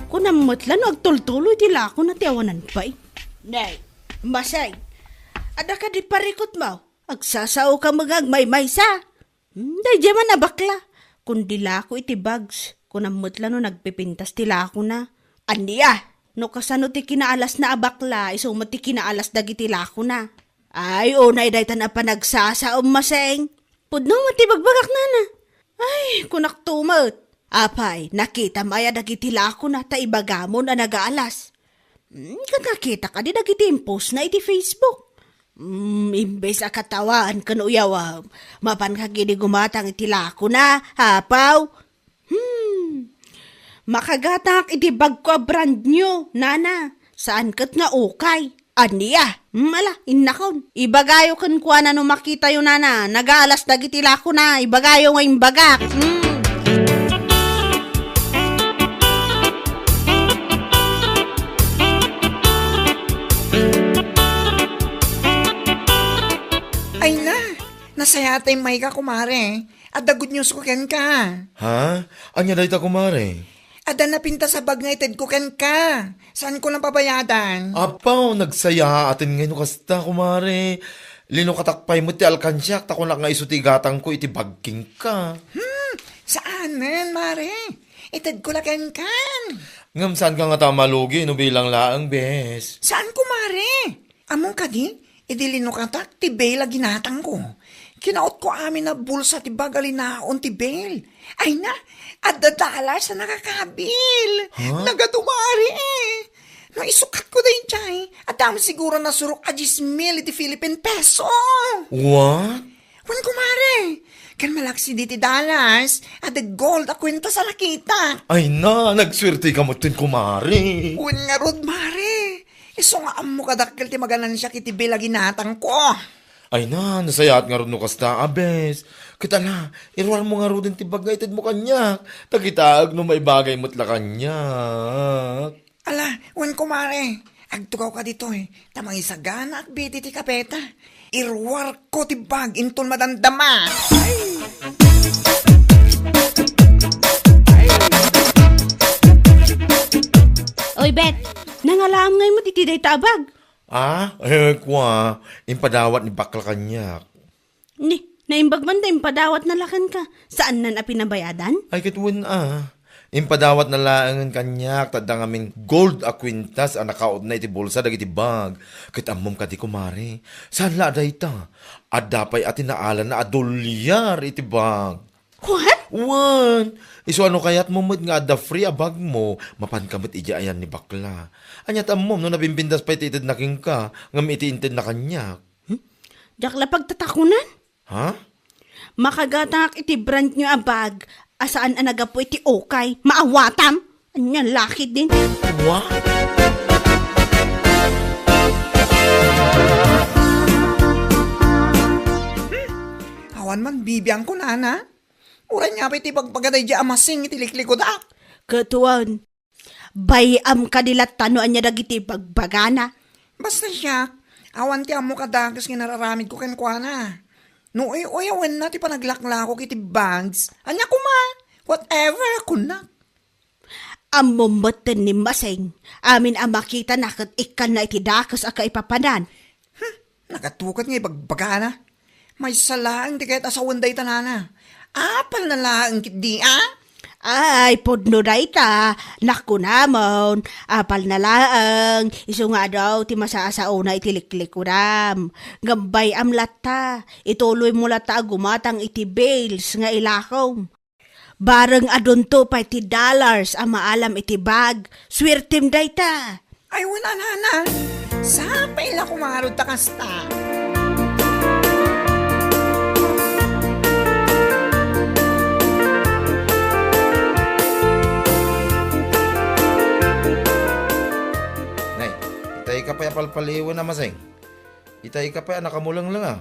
Kunammatlan agtultuloy ti lako na tiawanan pa'y. Nay, masay. Ada ka di parikot mo. Agsasao ka magagmay-may sa. Day man na bakla. Kundi lako iti bags. Kunammatlan no nagpipintas ti lako na. Aniya, no kasano ti kinaalas na abakla, iso mo ti kinaalas dagiti lako na. Ay, unay day tan pa nagsasaom maseng. Pudno mo ti bagbagak na na. Ay, kunak tumot. Apay, nakita maya dagiti lako na ta ibagamon na nagaalas. Kakakita ka di dagiti post na iti Facebook. Imbes a katawaan kanuyaw, mapan kagini gumatang iti lako na, hapaw. Makagatak iti bag ko brand new, nana. Saan kat nga ukay? Aniya, mala, innakon. Ibagayo kan kuha na no makita yun, nana. Nagaalas dagiti lako na, ibagayo nga imbagak. Ay na, nasayatay may ka kumare. At the good news ko ken ka. Ha? Anya day ta, kumare? Ada napinta sa bag nga ited ko ken ka. Saan ko lang pabayadan? Apaw, nagsaya atin ngayon kasta, kumare. Lino katakpay mo ti alkansyak, tako lang nga isutigatang ko iti bagking ka. Saanan, mare? Ited ko lang ken kan. Ngam saan ka nga tamalugi, no bilang laang bes? Saan ko, mare? Among kadi, idilino katak, ti Bela ginatang ko. Kinaot ko amin na bulsa ti bagalinaon ti Bel. Ay na, at dadala sa nakakabil. Nagatumari No isukat ko din chay. At dami siguro na surok a 10,000 iti Philippine peso. What? Wan kumare, kan malaksi di ti dollars at the gold a kwenta sa nakita. Ay na, nagswerte ka mo tin, kumare. Wan nga rod, mare. Iso nga amo kadakkel ti maganan siya kiti Bela ginatang ko. Ay na, nasayat nga ron no kasta, abes. Kita na, irwar mo nga ron din ti bagay, mo kanyak. Tagitaag no may bagay mo't la kanyak. Ala, wan kumare. Agtugaw ka dito Tamang isagana at biti ti kapeta. Irwar ko ti bag intol madandama. Oy, Bet, nangalaam ngay mo titiday tabag. Kwa, impadawat ni bakla kanyak. Ni, naimbag man tayo padawat na lakan ka. Saan na pinabayadan? Ay kitwin impadawat na laangan kanyak, tadang aming gold a kwintas ang nakaot na iti bulsa dagiti bag. Kitamom ka di kumare. Saan la aday ta? Adapay ati naalan na $1 iti bag. What? Wan! Iso ano kayat mo nga ada free a bag mo, mapankamit ija ayan ni bakla. Anyat amom no nabimbindas pa ititid na king ka, ngam itiintid na kanyak. Jakla pagtatakunan. Ha? Makagatak iti brand nyo abag. Asaan anaga po iti okay. Maawatam. Anyan laki din. What? Awan man bibiyang ko nana. Uray nga pa iti pagpagaday di amasing iti liklikod ak. Katuan. Bayam kadilat tanoan niya dagiti bagbagana. Basta siya, awan ti amo kadagas nga nararamid ko kenkwana. No awan na ti panaglakla ko kiti bags. Anya kuma, whatever ako na. Amumatan ni Maseng. Amin ang makita na kat ikan na iti dakas aka ipapanan. Nakatukat nga ibagbagana. May salaan ti kahit asawan day tanana. Apal na lang kit di Ay, podno na ita. Naku namon. Apal na laang. Iso nga daw, ti masasao na itiliklik ko ram. Gambay am lata. Ituloy mo lata gumatang iti bales nga ilakom. Bareng adunto pa iti dollars ang maalam iti bag. Swertim da ita. Ay wala nana. Sapay la kumarod ta kasta. Nay, itay ka pa palpaliwan na Maseng. Itay ka pa nakamulang lang ah.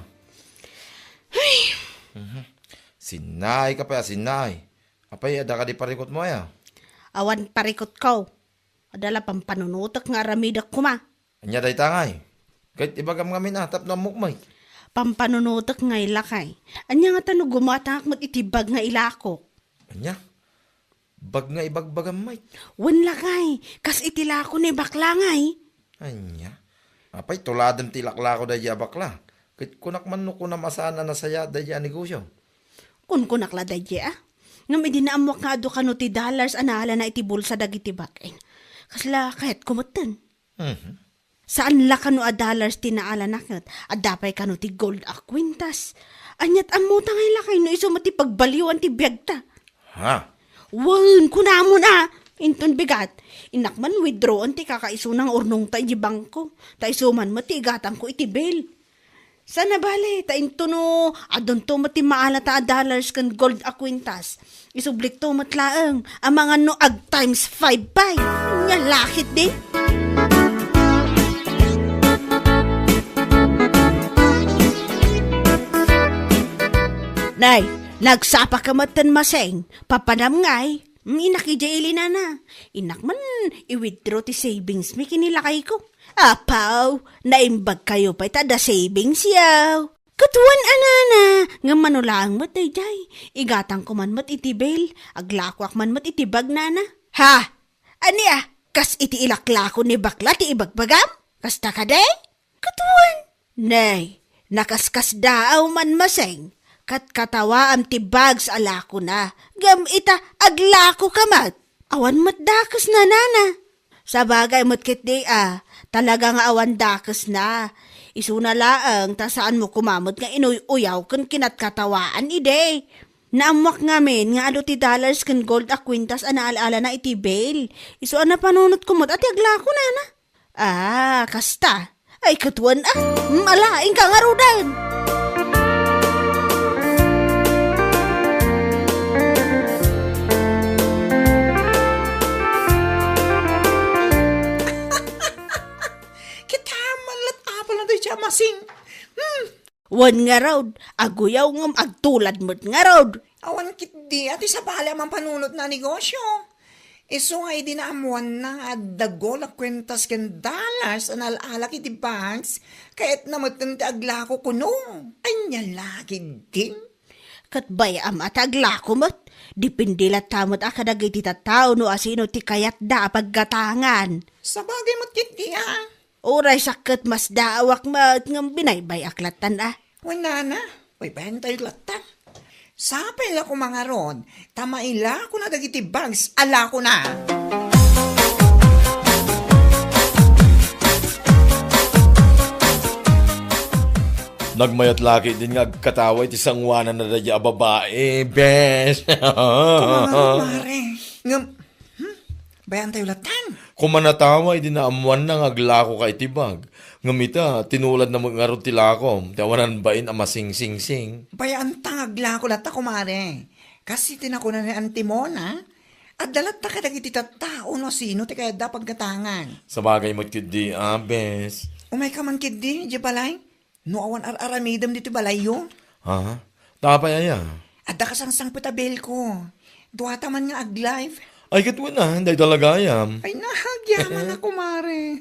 Sinay ka pa, sinay. Apay, ada ka di parikot mo ya. Awan parikot ko. Adala pampanunutak nga ramidak ko ma. Anya day tangay. Kahit ibagam nga minatap na mukmay. Pampanunutak nga ilakay. Anya nga tanong gumatak mag-itibag nga ilako. Anya? Bag nga ibagbagam may. Wan lakay. Kas itilako ni bakla ngay. Anya? Apay, tuladam tilakla ko day bakla. Kahit kunak man no kuna masana na saya day negosyo. Kun kunakla dadya ah. Ngam idinaamwak nga do kano ti dollars anahala na iti bulsa dagiti bakain. Kasla kahit kumatan. Saan la kano a dollars tinaala nakit? Adapay kano ti gold a kwintas. Anyat amuta ngay lakay no iso mati pagbaliwan ti biyagta. Ha? Wan, kunamon ah. Inton bigat. Inakman withdraw ti kakaiso ng urnong ta iti bangko. Ta iso man mati igatang ko iti bill. Sana bale, ta into no, adon to mati maala ta dollars kan gold a kwintas. Isublik to matlaang, ang mga no ag times 5 bay. Nga lakit din. Nay, nagsapa ka matan Maseng, papanam ngay. Inakidya na na. Inak man, i-withdraw ti savings mi kinilakay ko. Apaw, naimbag kayo pa itada savings yaw. Katuan anana, nga manulang mat day. Igatang ko man mat itibel, aglakwak man mat itibag nana. Ha? Ani ah, kas iti ilaklako ni bakla ti ibagbagam? Kasta ka day? Katuan. Nay, nakaskas daaw man Maseng. Kat katawa am ti bags alako na. Gam ita aglako kamat. Awan mat dakas na nana. Sa bagay mat kit di ah. Talaga nga awan dakas na. Isuna laang, ta saan mo kumamot nga inuy-uyaw kan kinat-katawaan ide. Naamwak ngamin nga alo ti dollars kan gold a kwintas anaala na iti bail. Iso na panunot kumot at yaglako na na. Ah, kasta. Ay katuan ah, malaing ka nga rudan. Masing. Wan nga raw, aguyaw ngam agtulad mo't nga raw. Awan kit di ati sa bala mang panunot na negosyo. Iso nga idinaamuan na nga dagol a kwentas ken dollars an alala kiti banks kahit namatan ti aglako kuno. Anya lagi din. Katbay am at aglako mo't. Dipindilat tamot akadag iti tataw no asino ti kayat da paggatangan. Sa bagay mo't kit di Oray sakit mas daawak mat ngam binaybay aklatan ah. Wala na. Uy, bentay latan. Sapay la ko mga ron. Tamaila ko na dagiti bags. Ala ko na. Nagmayat laki din nga kataway ti sangwanan na dadya babae. Bes. Kumare. Ngam. Bayan tayo latan. Kumanataway din na amuan na nga glako ka itibag. Ngamita, tinulad na mga ron tilakom. Tawanan bain ama sing-sing-sing. Bayaan tangagla ko lata kumare. Kasi tinakunan ni Auntie Mona. At dalat ta kadagiti tao no sino ti kaya da pagkatangan. Sa bagay mo kidi, bes. Umay ka man kidi, di balay? No awan aramidam dito balay yo. Ha? Tapay aya. At da kasangsang patabel ko. Duwata man nga ag-live. Ay, katwa na, hindi talaga ayam. Ay, nahagyaman na, kumare.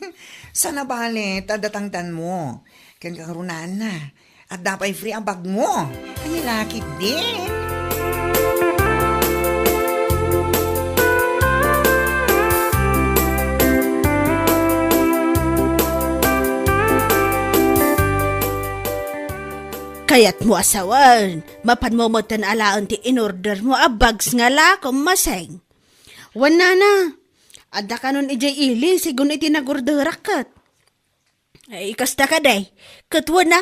Sana bale, tadatangtan mo. Kan karunan na. At dapat free ang bag mo. Ay, laki din. Kayat mo asawan, mapan mo mo tan alaon ti in-order mo a bags nga la kung maseng. Wana na, adda ka nun ijay ili, sigun iti nagorderak kat. Ay, kasta ka day, katwa na.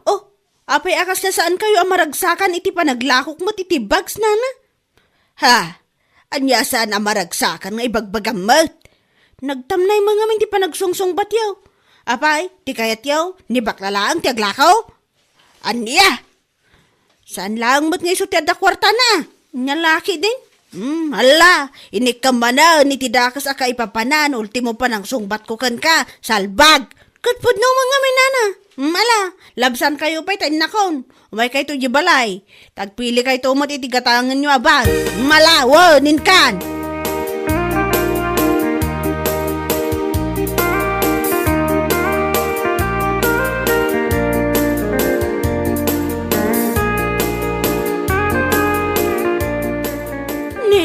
Oh, apay akas na saan kayo ang maragsakan iti panaglakok mo iti bags na na? Ha, anya saan ang maragsakan nga ibagbagamat? Nagtamnay mga min ti panagsungsong batyaw. Apay, ti kayat yaw, ni baklalaang ti aglakaw? Anya? Saan lang mo't nga iso ti adda kwarta na? Nga laki din? Hala, inikam na, ni tidakas aka ipapanan, ultimo pa nang sungbat ko kan ka, salbag. Katpud no mga minana. Ala, labsan kayo pa'y tayo nakon. Umay kayo to balay. Tagpili kayo to mat itigatangan nyo abang. Mala, wo, ninkan.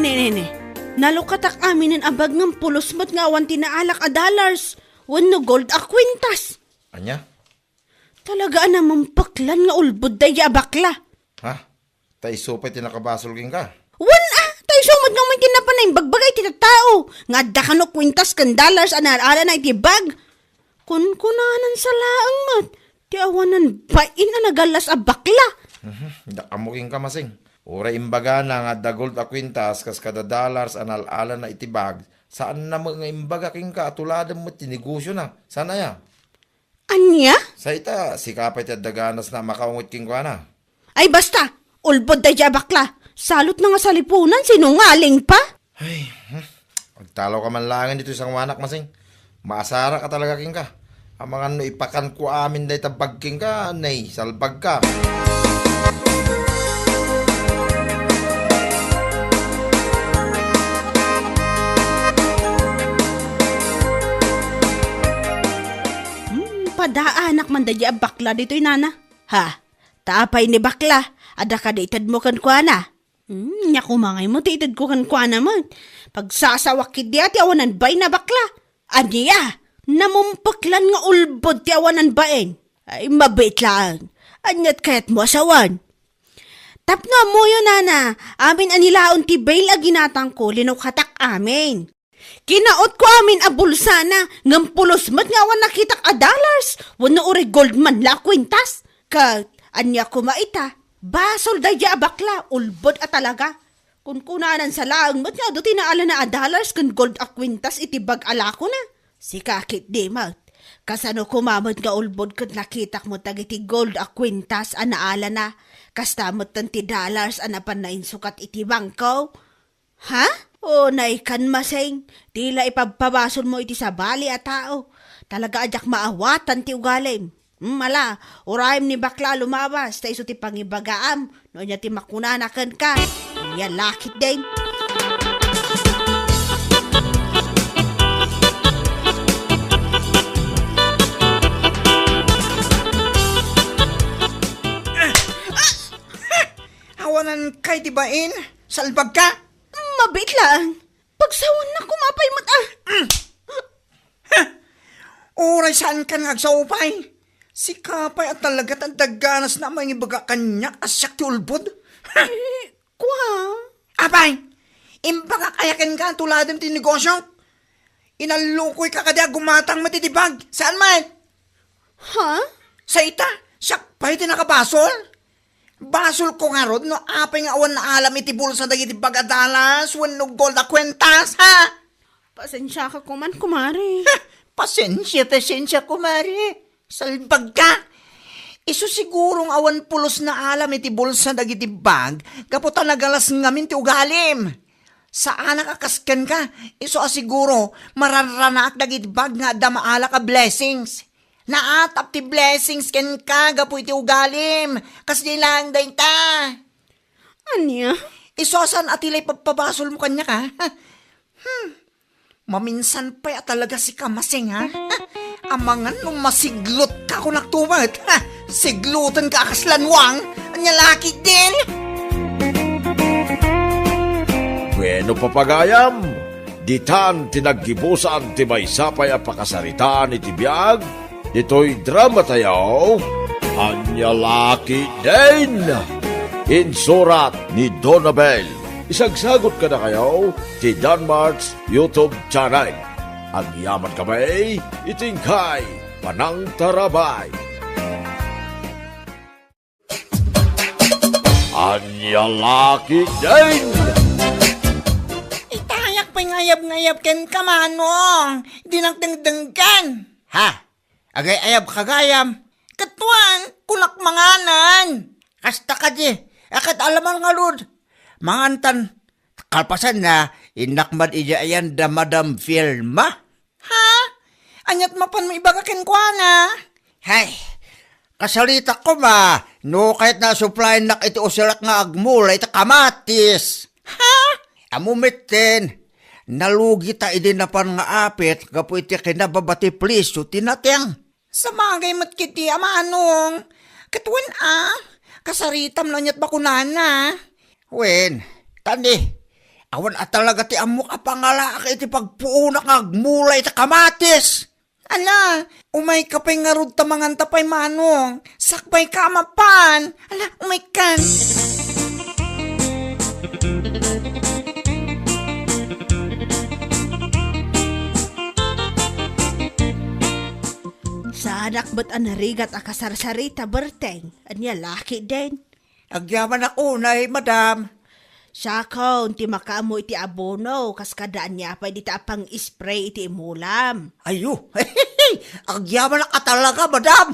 Nene, nalukatak amin ang abag ng pulos mo't nga awan tinaalak a dollars. Wano gold a kwintas. Anya? Talaga namang paklan nga ulbod daya bakla. Ha? Tay supay tinakabasol king ka. Tayo sumad nga may kinapanay bagbagay ti tao. Nga da ka no kwintas kan dollars anarala na iti bag. Kunanan sa laang mat. Ti awanan bain na nagalas a bakla. Dakamuking ka masing. Ura imbaga na nga da gold a kwintas kas kada dollars anal-ala na itibag. Saan na mga imbaga king ka atuladan mo tinegosyo na? Sana ya? Anya? Sa ita, si kapay ti daganas na makaungot king ka na. Ay basta, ulbod daya bakla. Salot na nga sa lipunan, sinungaling pa. Ay, pagtalaw ka man langan dito isang wanak masing. Maasara ka talaga king ka. Ang mga no ipakan ko amin dahi tabag king ka, nay, salbag ka. Padaanak man dadya bakla dito'y nana. Ha, taapay ni bakla, ada ka daitad mo kan kwa na. Nya kumangay mo, daitad ko kan kwa naman. Pagsasawak di ati awanan bay na bakla. Aniya, namumpaklan nga ulbod ti awanan bain. Ay, mabait lang. Anyat kayat mo asawan. Tapno mo yun, nana. Amin anilaon ti bail a ginatang ko, linukatak amin. Kinaot ko amin a bulsa na, ngampulos mat nga awan nakitak a dollars. Wano uri gold man la kwintas. Kat, anya kumaita, basol daya bakla, ulbod a talaga. Kung kunanan sa laang mat nga, do tinaala na a dollars kan gold a kwintas itibag ala ko na. Si kakit di mat. Kasano kumamot nga ulbod kat nakitak mo tagiti gold a kwintas a naala na. Kastamot tanti dollars a napanain sukat itibang ko. Ha? O naikan maseng, tila ipagpabasol mo iti sa bali a tao. Talaga ajak maawatan ti ugalim. Mala, urayim ni bakla lumabas, ta iso ti pangibagaam, no niya ti makunanakan ka. Yan lakit din. Awanan kay tibain, salbag ka. Mabit lang. Pagsawan na kumapay mo Oray saan ka nagsaupay? Si kapay at talaga tandaganas na mga ibaga kanya asyak ti ulbod. Kwa? Apay, imbaga kayakin ka tuladam ti negosyo. Inalukoy ka kada gumatang matitibag. Saan man? Ha? Sa ita, sakpay ti nakabasol. Basol ko nga rod, no apay nga awan na alam iti bulsa dagiti bagadalas, when no gold a kwentas, ha? Pasensya ka kuman, kumari. Pasensya, kumari. Salbag ka. Isu sigurong awan pulos na alam iti bulsa dagiti bag, kaputa nagalas ngamin ti ugalim. Saan nakakaskan ka? Isu asiguro, mararanaak dagiti bag nga damaala ka blessings. Naatap ti blessings ken ka, gapu iti ugalim. Kasi lang day ta. Anya? Isu asan atilay pagpabasol mo kanya ka? Maminsan pa ya talaga si Kamasing, ha? Amangan nung masiglot ka kung naktumat, ha? Siglutan ka akaslanwang, anya laki din. Bueno papagayam, ditan tinaggibusan ti maysapay a pakasaritaan iti biag, dito'y drama tayaw, anya laki din. Insurat ni Donabel. Isagsagot ka na kayo ti Danmarks YouTube channel. Ang yaman kamay, itingkay, panang tarabay. Anya laki din! Itayak pa'y ngayab-ngayab ken kamanong, dinagdangdanggan. Ha? Agay ayab kagayam. Katuan, kulak manganan. Kasta ka di, akat alaman nga lud. Mangantan, kalpasan na, inakmad iya ayan da Madam Filma. Ha? Anyat mapan mo ibaga kenkwana. Hay, kasalita ko ma, no kahit na supply nak iti usirak nga agmula iti kamatis. Ha? Amumitin, nalugi ta idin na pan nga apit, gapu iti kinababati please, tinateng. Sa bagay mat kiti, amanong, katuan kasaritam na niyat bakunana. Wen, tani, awan at talaga ti amok a pangalak iti pagpuunak agmula iti kamatis. Ala, umay ka pa'y ngarud tamangan tapay manong, sakbay ka mapan. Ala, umay kan. Sa anak ba't anarigat akasarsarita berteng, anya laki din. Agyaman ako na madam. Siya ko, ti makaamo iti abono, kas kadaan niya pa di tapang spray iti imulam. Ayo, agyaman na ka talaga madam.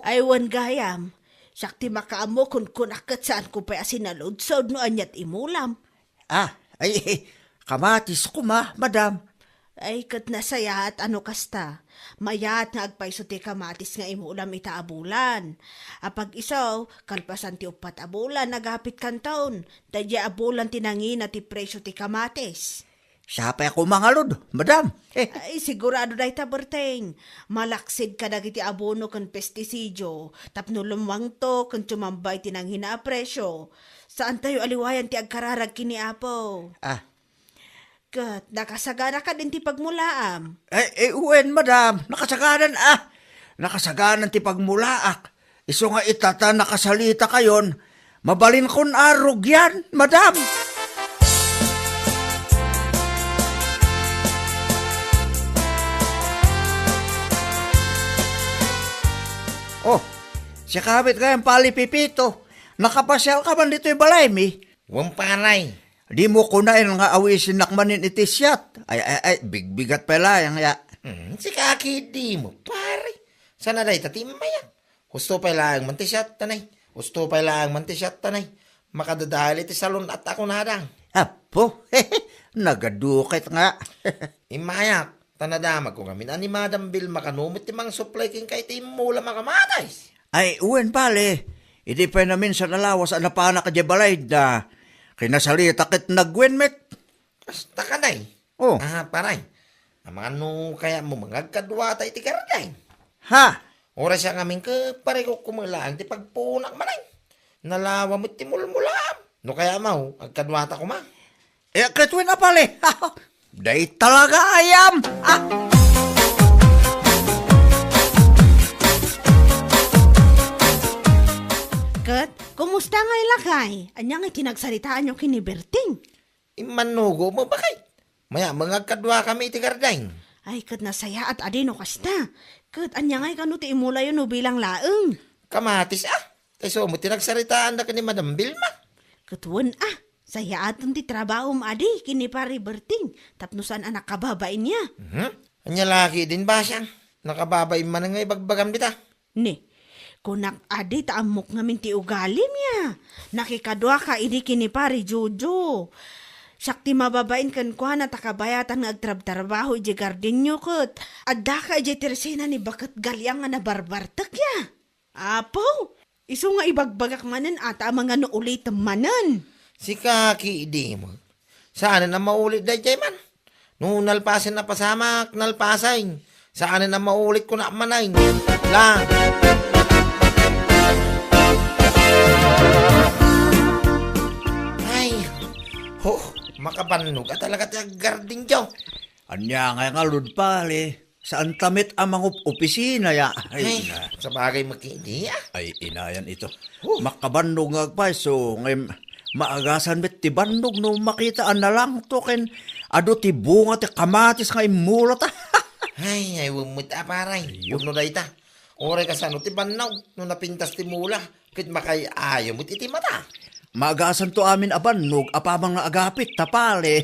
Aywan gayam, siya ti makaamo kun kunakat saan ko pa asinaludsod no anyat imulam. Kamatis ko madam. Ay, kat nasaya at ano kasta. Mayat nga agpaiso ti kamatis nga imulam ita abulan. Apag isaw, kalpasan ti upat abulan, nagapit kantaon. Dadya abulan tinangin at ti presyo ti kamatis. Siya pa ako mangalod, madam. Ay, sigurado dahi taberteng. Malaksid ka dagiti abono kan pestisidyo. Tapno lumwang to kan tumambay tinangin na presyo. Saan tayo aliwayan ti agkararag kini apo? Kat, nakasagana ka din ti pagmulaam. Uwen, madam. Nakasaganan Nakasaganan ti pagmulaak. Iso nga itata nakasalita kayon. Mabalin kon arog yan, madam. Oh, siya kabit kayang palipipito. Nakapasyal ka man dito'y balay, mi? Wampanay. Di mo kunain nga awisin nakmanin iti siyat. Ay, bigbigat pala yang ya. Si kaki di mo, pare. Sana day tatimaya. Gusto pa lang mantisyat tanay. Gusto pa lang mantisyat tanay. Makadadali ti salon at ako nadang. Apo, nagadukit nga. Imayak, tanadamag ko kami na ni Madam Bill makanumit ti mga supply king kay ti mula makamatay. Ay, uwen pale. Hindi pa namin sa nalawas ang napana ka balay na kinasalita kit nagwenmet. Basta ka day. Oh. Paray. Ang mga kaya mo mga kadwa tayo ti karaday. Ha? Oras siya kaming pare ko kumulaan ti pagpunak manay. Nalawa mo ti mulmulam. No kaya mo, agkadwata ko ma. Katwin na pale. Day talaga ayam. Kat, kumusta nga ilakay? Anya nga tinagsaritaan yung kiniberting. Imanugo mo bakit? Maya mga kadwa kami ti karaday. Ay, kat nasaya at adino kasta. Kat, anya nga ikano ti imula yun no bilang laeng. Kamatis Tay so mo tinagsaritaan na ka ni Madam Vilma. Katuan saya atong ti trabaho adi kini pari berting. Tapnusan anak kababain niya. Anya laki din ba siyang? Nakababay man nga ibagbagam dita. Ni, kunak adi taamok ngamin ti ugalim ya. Nakikadwa ka idi kini pari Jojo. Sakti mababain kan kwa na takabayatan nga agtrab-trabaho iji gardinyo kot. Adda ka iji tersena ni bakat galyang nga nabarbartak ya. Apo, iso nga ibagbagak manen ata mga nuulit manen. Si Kaki idi mo. Saan na maulit da jay man? Nung nalpasin na pasamak, nalpasain. Saan na maulit ko na manayin? Lang. Ay, makabanog at talaga tayo garding dyaw. Anya nga lud pale. Saan tamit ang mga opisina ya? Ay, Ay, na. sa bagay makindi ah. Ay, inayan ito. Makabandog nga pa, so ngayon, maagasan met ti bandog no makitaan na lang to ken ado ti bunga ti kamatis nga imulat. Ay, wumut aparay. Puno da ita. Oray ka sa no ti banaw, no napintas ti mula. Kit makay ayaw mo iti mata. Maagasan to amin abanog, apamang nga agapit, tapale.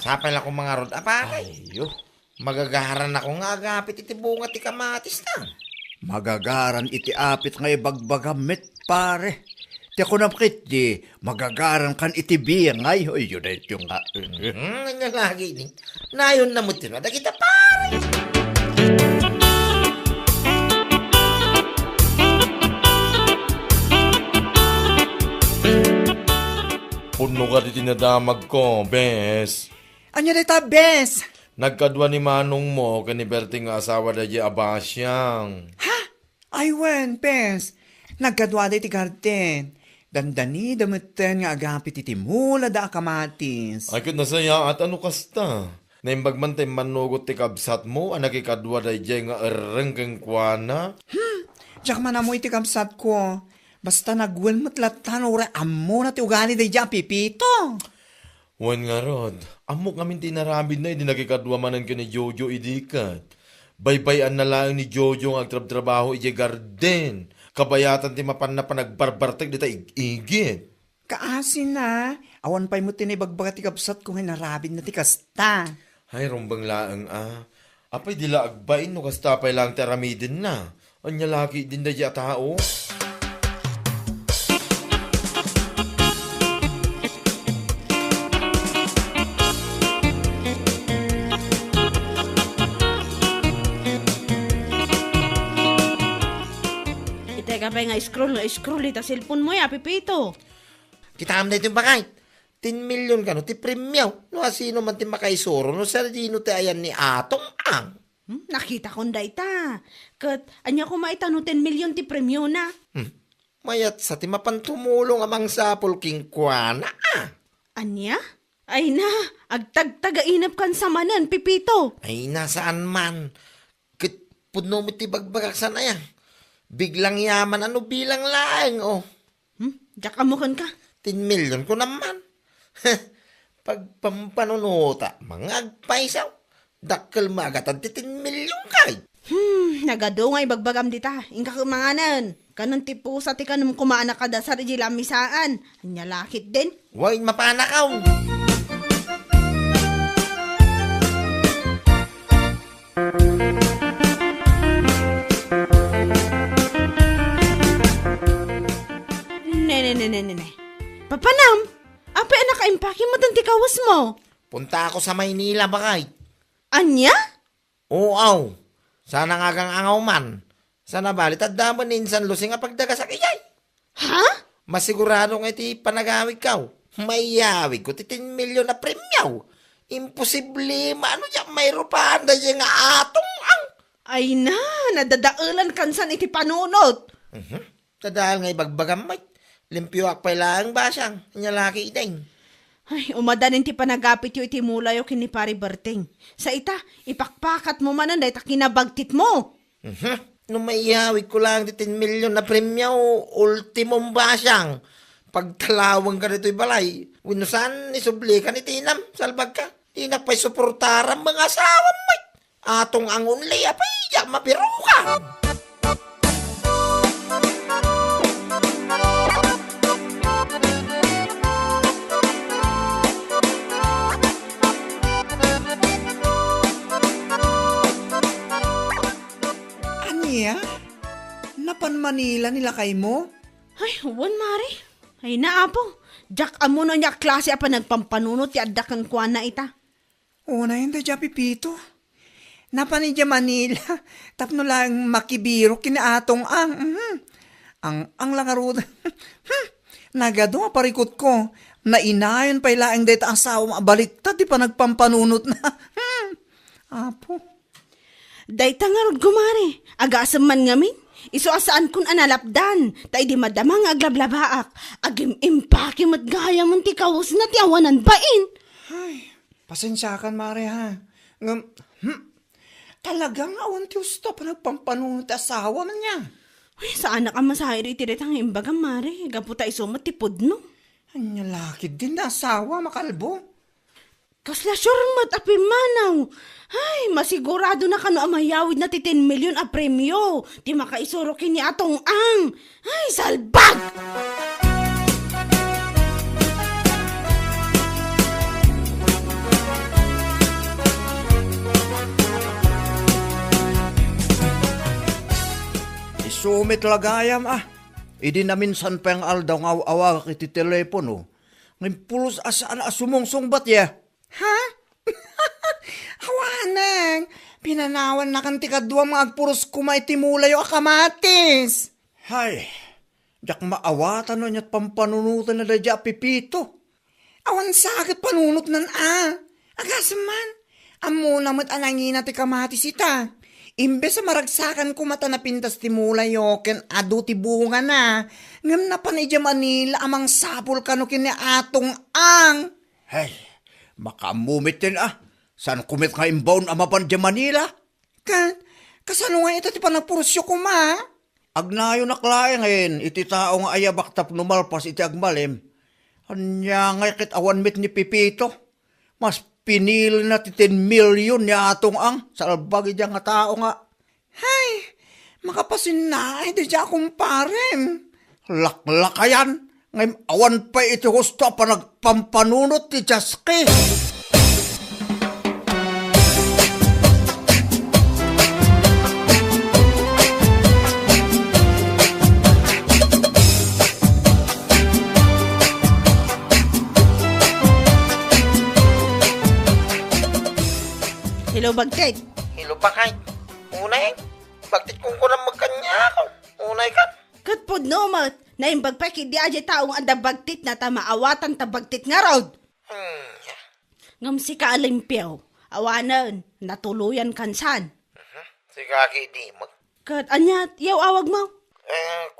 Sapay lang ko mga rod aparay. Ayo, Magagaharan ako nga agapit iti bunga ti kamatis na. magagaran iti apit nga ibagbagamit, pare. Ti ako napakit di, magagaran kan iti biyangay. Ay, yun na yung nga. Nga lagi din. Nayon na mo tinada kita pare. Puno ka di tinadamag ko, bes. Anya dita, bes. Nagkadwa ni manong mo, kaniberting nga asawa da di abasyang. Ay, wen, bes. Nagkadwa da iti garden. Dandani damiten nga agapit iti mula da kamatis. Ay, kat nasaya at ano kasta? Naimbagman tayo manugot ti kabsat mo, ang nakikadwa da di nga erengkeng kwa. Diyak man amo iti kamsat ko. Basta nagwan matlatan ura amo na ti ugali da dyan, pipito. Wan nga rod, amok ngamin tinarabid na, hindi nakikadwa manan ka ni Jojo idikat. Baybayan na lang ni Jojo ang agtrab-trabaho iti garden. Kabayatan ti mapan na panagbarbartag dita igit. Kaasin na. Awan pa'y mo tinibagbaga ti kapsat ko hinarabid na ti kasta. Ay, rumbang laang Apay dila agbain no kasta pa'y lang taramidin na. Anya laki din da ya tao. Itay ka pa nga scroll ita cellphone mo ya, Pipito. Kita am na ito bakay. 10 million ka no, ti premyaw. No, asino man ti makaisuro, no, sardino ti ayan ni Atong ang. Nakita ko nda ita. Kat, anya ko maitano 10 million ti premyo na. Mayat sa ti mapantumulong amang sapol king kuana ah. Anya? Ay na, agtagtagainap kan sa manan, Pipito. Ay, nasaan man. Kit puno mo ti bagbagak sana yan. Biglang yaman, ano bilang laeng, oh. Diyak amukan ka. 10 million ko naman. Pagpampanunuta, mga agpaisaw. Dakkel magatan ti 10 million kay. Nagado nga ibagbagam dita. Ingka kumanganan. Kanon tipo sa ti kanong kumana ka da sa lamisaan. Anya lakit din. Huwag mapanakaw. Ne. Papanam, apa na kaimpake mo tanti kawas mo? Punta ako sa Maynila bakay. Anya? Oo. Sana nga kang angaw man. Sana balit at damon insan lusing nga pagdaga sa kiyay. Ha? Masigurado nga iti panagawig kaw. Mayawig ko ti 10 million na premyaw. Imposible maano dyan mayro pa anda dyan nga atong ang. Ay na, nadadaulan kansan iti panunot. Kadahal nga ibagbagam may. Limpyo akpay lang ba siyang. Nyalaki iteng. Ay, umadanin ti panagapit yu iti mula yu kini pari Berting. Sa ita, ipakpakat mo manan dahil kinabagtit mo. Nung maiyawig ko lang di 10 million na premyaw, ultimong ba siyang. Pagtalawang ka dito'y balay, winusan isubli ka ni Tinam, salbag ka. Tinak pa'y suportaran mga asawa mo. Atong ang unli, apay, yak mapiro ka. Manila nila kay mo? Ay, wan mare. Ay naapo. Jack amo na niya klase apa nagpampanunot ti adda kang kuana ita. Una yun da Pipito. Napanidya Manila, tapno lang makibiro kinaatong ang. Ang langarod. Nagado nga parikot ko. Nainayon pa ilaang deta asawa mabaliktad, di pa nagpampanunot na. Apo. Dayta nga rod gumare. Agasam man ngamin. Iso asaan kun analapdan. Tay di madamang aglablabaak. Agim impake mat gaya man ti kawas na ti awanan bain. Ay, pasensyakan mare ha. Talagang awan ti usto pa nagpampanunot asawa man niya. Uy, saan na ka masahiri ti retang imbaga mare. Gaputa iso matipod no. Anya lakid din na asawa makalbo. Kasla sure mat api manaw. Ay, masigurado na kano amayawid na ti 10 million a premyo. Ti makaisuro kini atong ang. Ay, salbag! Isumit lagayam Idi na minsan pa ang aldaw nga awa kiti telepono. Ngayon pulos asaan asumungsong bat ya. Ha? Awanang, pinanawan na kan tikadwa mga agpuros kumay timulayo akamatis. Hay, jak maawatan no niya't pampanunutan na dadya Pipito. Awan sakit panunot nan Agasaman, amo namat anangina ti kamatis ita. Imbes sa maragsakan ko mata na pintas ti mulayo ken adu ti bunga na. Ngam na panidya Manila amang sapol kano kini atong ang. Hay, makamumit din San kumit nga imbaon amapan di Manila? Kasano nga ito ti panagpurusyo ko ma? Agnayo naklae ngayon, iti tao nga ayabak tap numalpas iti agmalim. Anya nga kit awan mit ni Pipito. Mas pinili na ti 10 million niya atong ang salbagi diya nga tao nga. Hay, makapasin na ito diya kumparem. Laklakayan, ngayon awan pa iti husto pa nagpampanunot ti Jaski. Hello, bagtit. Hilo pa kay. Unay, bakit kung ko lang magkanya ako? Unay ka. Katpod no, mat. Naimbag pa kidi aja taong anda bagtit na tamaawatan ta bagtit nga rod. Ngam si ka alimpiyaw. Awanan, natuluyan kansan. Si kaki di mo. Kat anyat, yaw awag mo.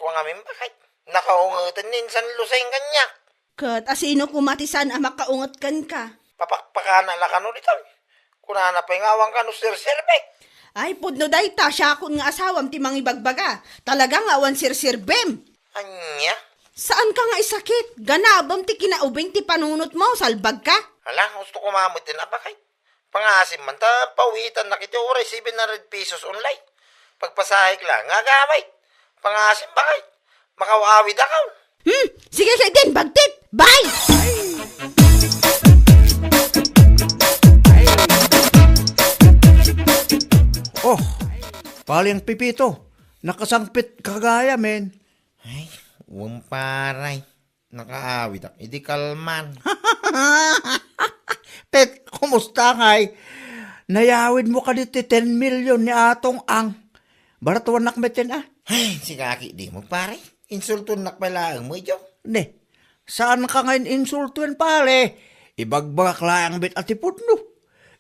Kuha nga min bakit? Nakaungatan din San Luseng kanya. Kat asino kumatisan ang makaungat kan ka. Papakpakana la kano dito. Kunana pa yung awang kano sir-sirbek. Ay, pudno day ta, siya akong nga asawam ti mangibagbaga. Talagang awan sir-sirbem. Anya? Saan ka nga isakit? Ganabam ti kinaubing ti panunot mo, salbag ka? Hala, gusto ko mamit din na bakit? Pangasim man ta, pawitan na kiti oray 700 pesos online. Pagpasahik lang, nga gamay. Pangasim bakit? Makawawid akaw. Sige kayo din, bagtit! Bye! Oh, paling Pipito, nakasangpit kagaya men. Ay, paray. Nakaawid ako. Idi kalman. Tet, kumusta ngay? Nayawid mo ka dito 10 million ni atong ang. Baratuan nakmetin Ay, si kaki di mo pare. Insultun nakpalaang mo ito. Ne, saan ka ngayon insultuin pare? Ibagbagak lang bit atipod no.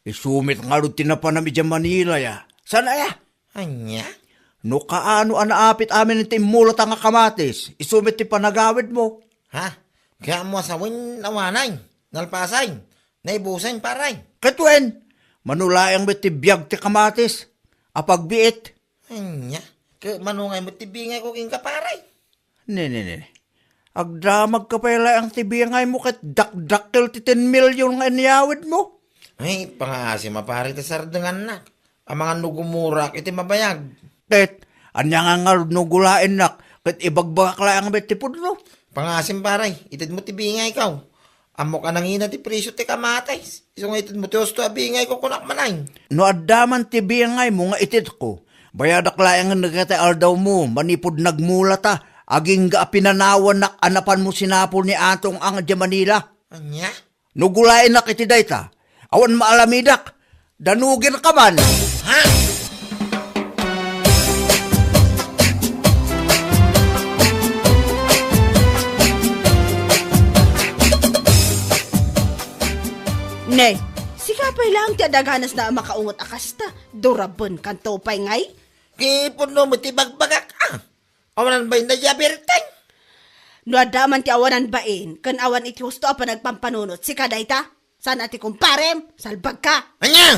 Isumit nga rin tinapanami dyan Manila ya. Sana ya? Anya? No kaano anaapit amin ng timulat ang kamatis. Isumit ti panagawid mo. Ha? Kaya mo asawin nawanay. Nalpasay. Naibusan paray. Katwen, manulayang bit ti biyag ti kamatis. Apagbiit. Anya? Manungay mo tibingay ko king kaparay. Ne. Agdamag ka pala ang tibiyangay mo kat dakdakil ti 10 million nga iniyawid mo. Ay, pangasim mapari ta sardengan nak. Ang mga nugumurak iti mabayag. Tet, anya nga nga no gulain nak. Kat ibagbagak lang ang betipod no. Pangasim paray. Itid mo tibingay ikaw. Amo ka nangina ti presyo ti kamatay. Iso nga itid mo ti osto abingay ko kunak manay. No adaman tibiyangay mo nga itit ko. Bayadak layangan nagkata aldaw mo, manipod nagmula ta. Aging ga pinanawan na anapan mo sinapol ni Atong ang di Manila. Anya? Nugulain na kiti dayta. Awan maalamidak. Danugin ka man. Ha? Ne, sikapay lang ti adaganas na makaungot akasta. Durabon kanto pay ngay. Kipon no, matibagbagak ah. Awanan ba yung nadyabirteng? No adaman ti awanan bain, kan awan iti husto pa nagpampanunot. Sika dayta, saan ati kumparem, salbag ka. Anya?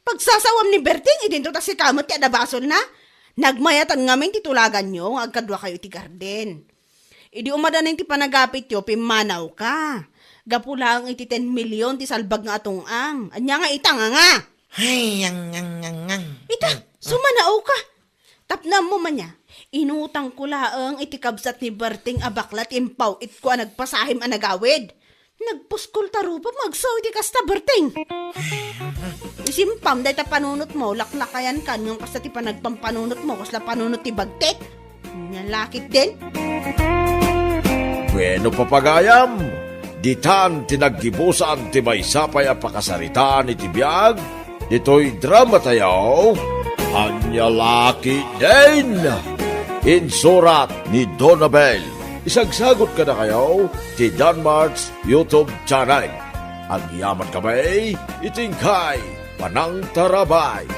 Pagsasawam ni Berting, idinto ta si kamot ti adabasol na. Nagmayatan ngamin titulagan nyo, agkadwa kayo ti garden. Idi umadanin ti panagapit yo, pimanaw ka. Gapula ang iti 10 milyon ti salbag nga atong ang. Anya nga itang nga. Ay, yang. Ita, sumanao ka. Tapnam mo man niya. Inutang ko laang iti kabsat ni Berting abaklat impaw it ko nagpasahim anagawid. Nagpuskol tarupa magsaw iti kasta Berting. Isimpam dahi ta panunot mo, laklakayan kan yung kasta ti panagpampanunot mo, kasla panunot ti bagtet. Yan lakit din. Bueno papagayam, ditan tinaggibusan ti maysapay a pakasarita ni tibiyag, dito'y drama tayaw, anya laki din. Insurat ni Donabel. Isagsagot ka na kayo ti Danmarks YouTube channel. Ang yaman kamay, itingkay, panang tarabay.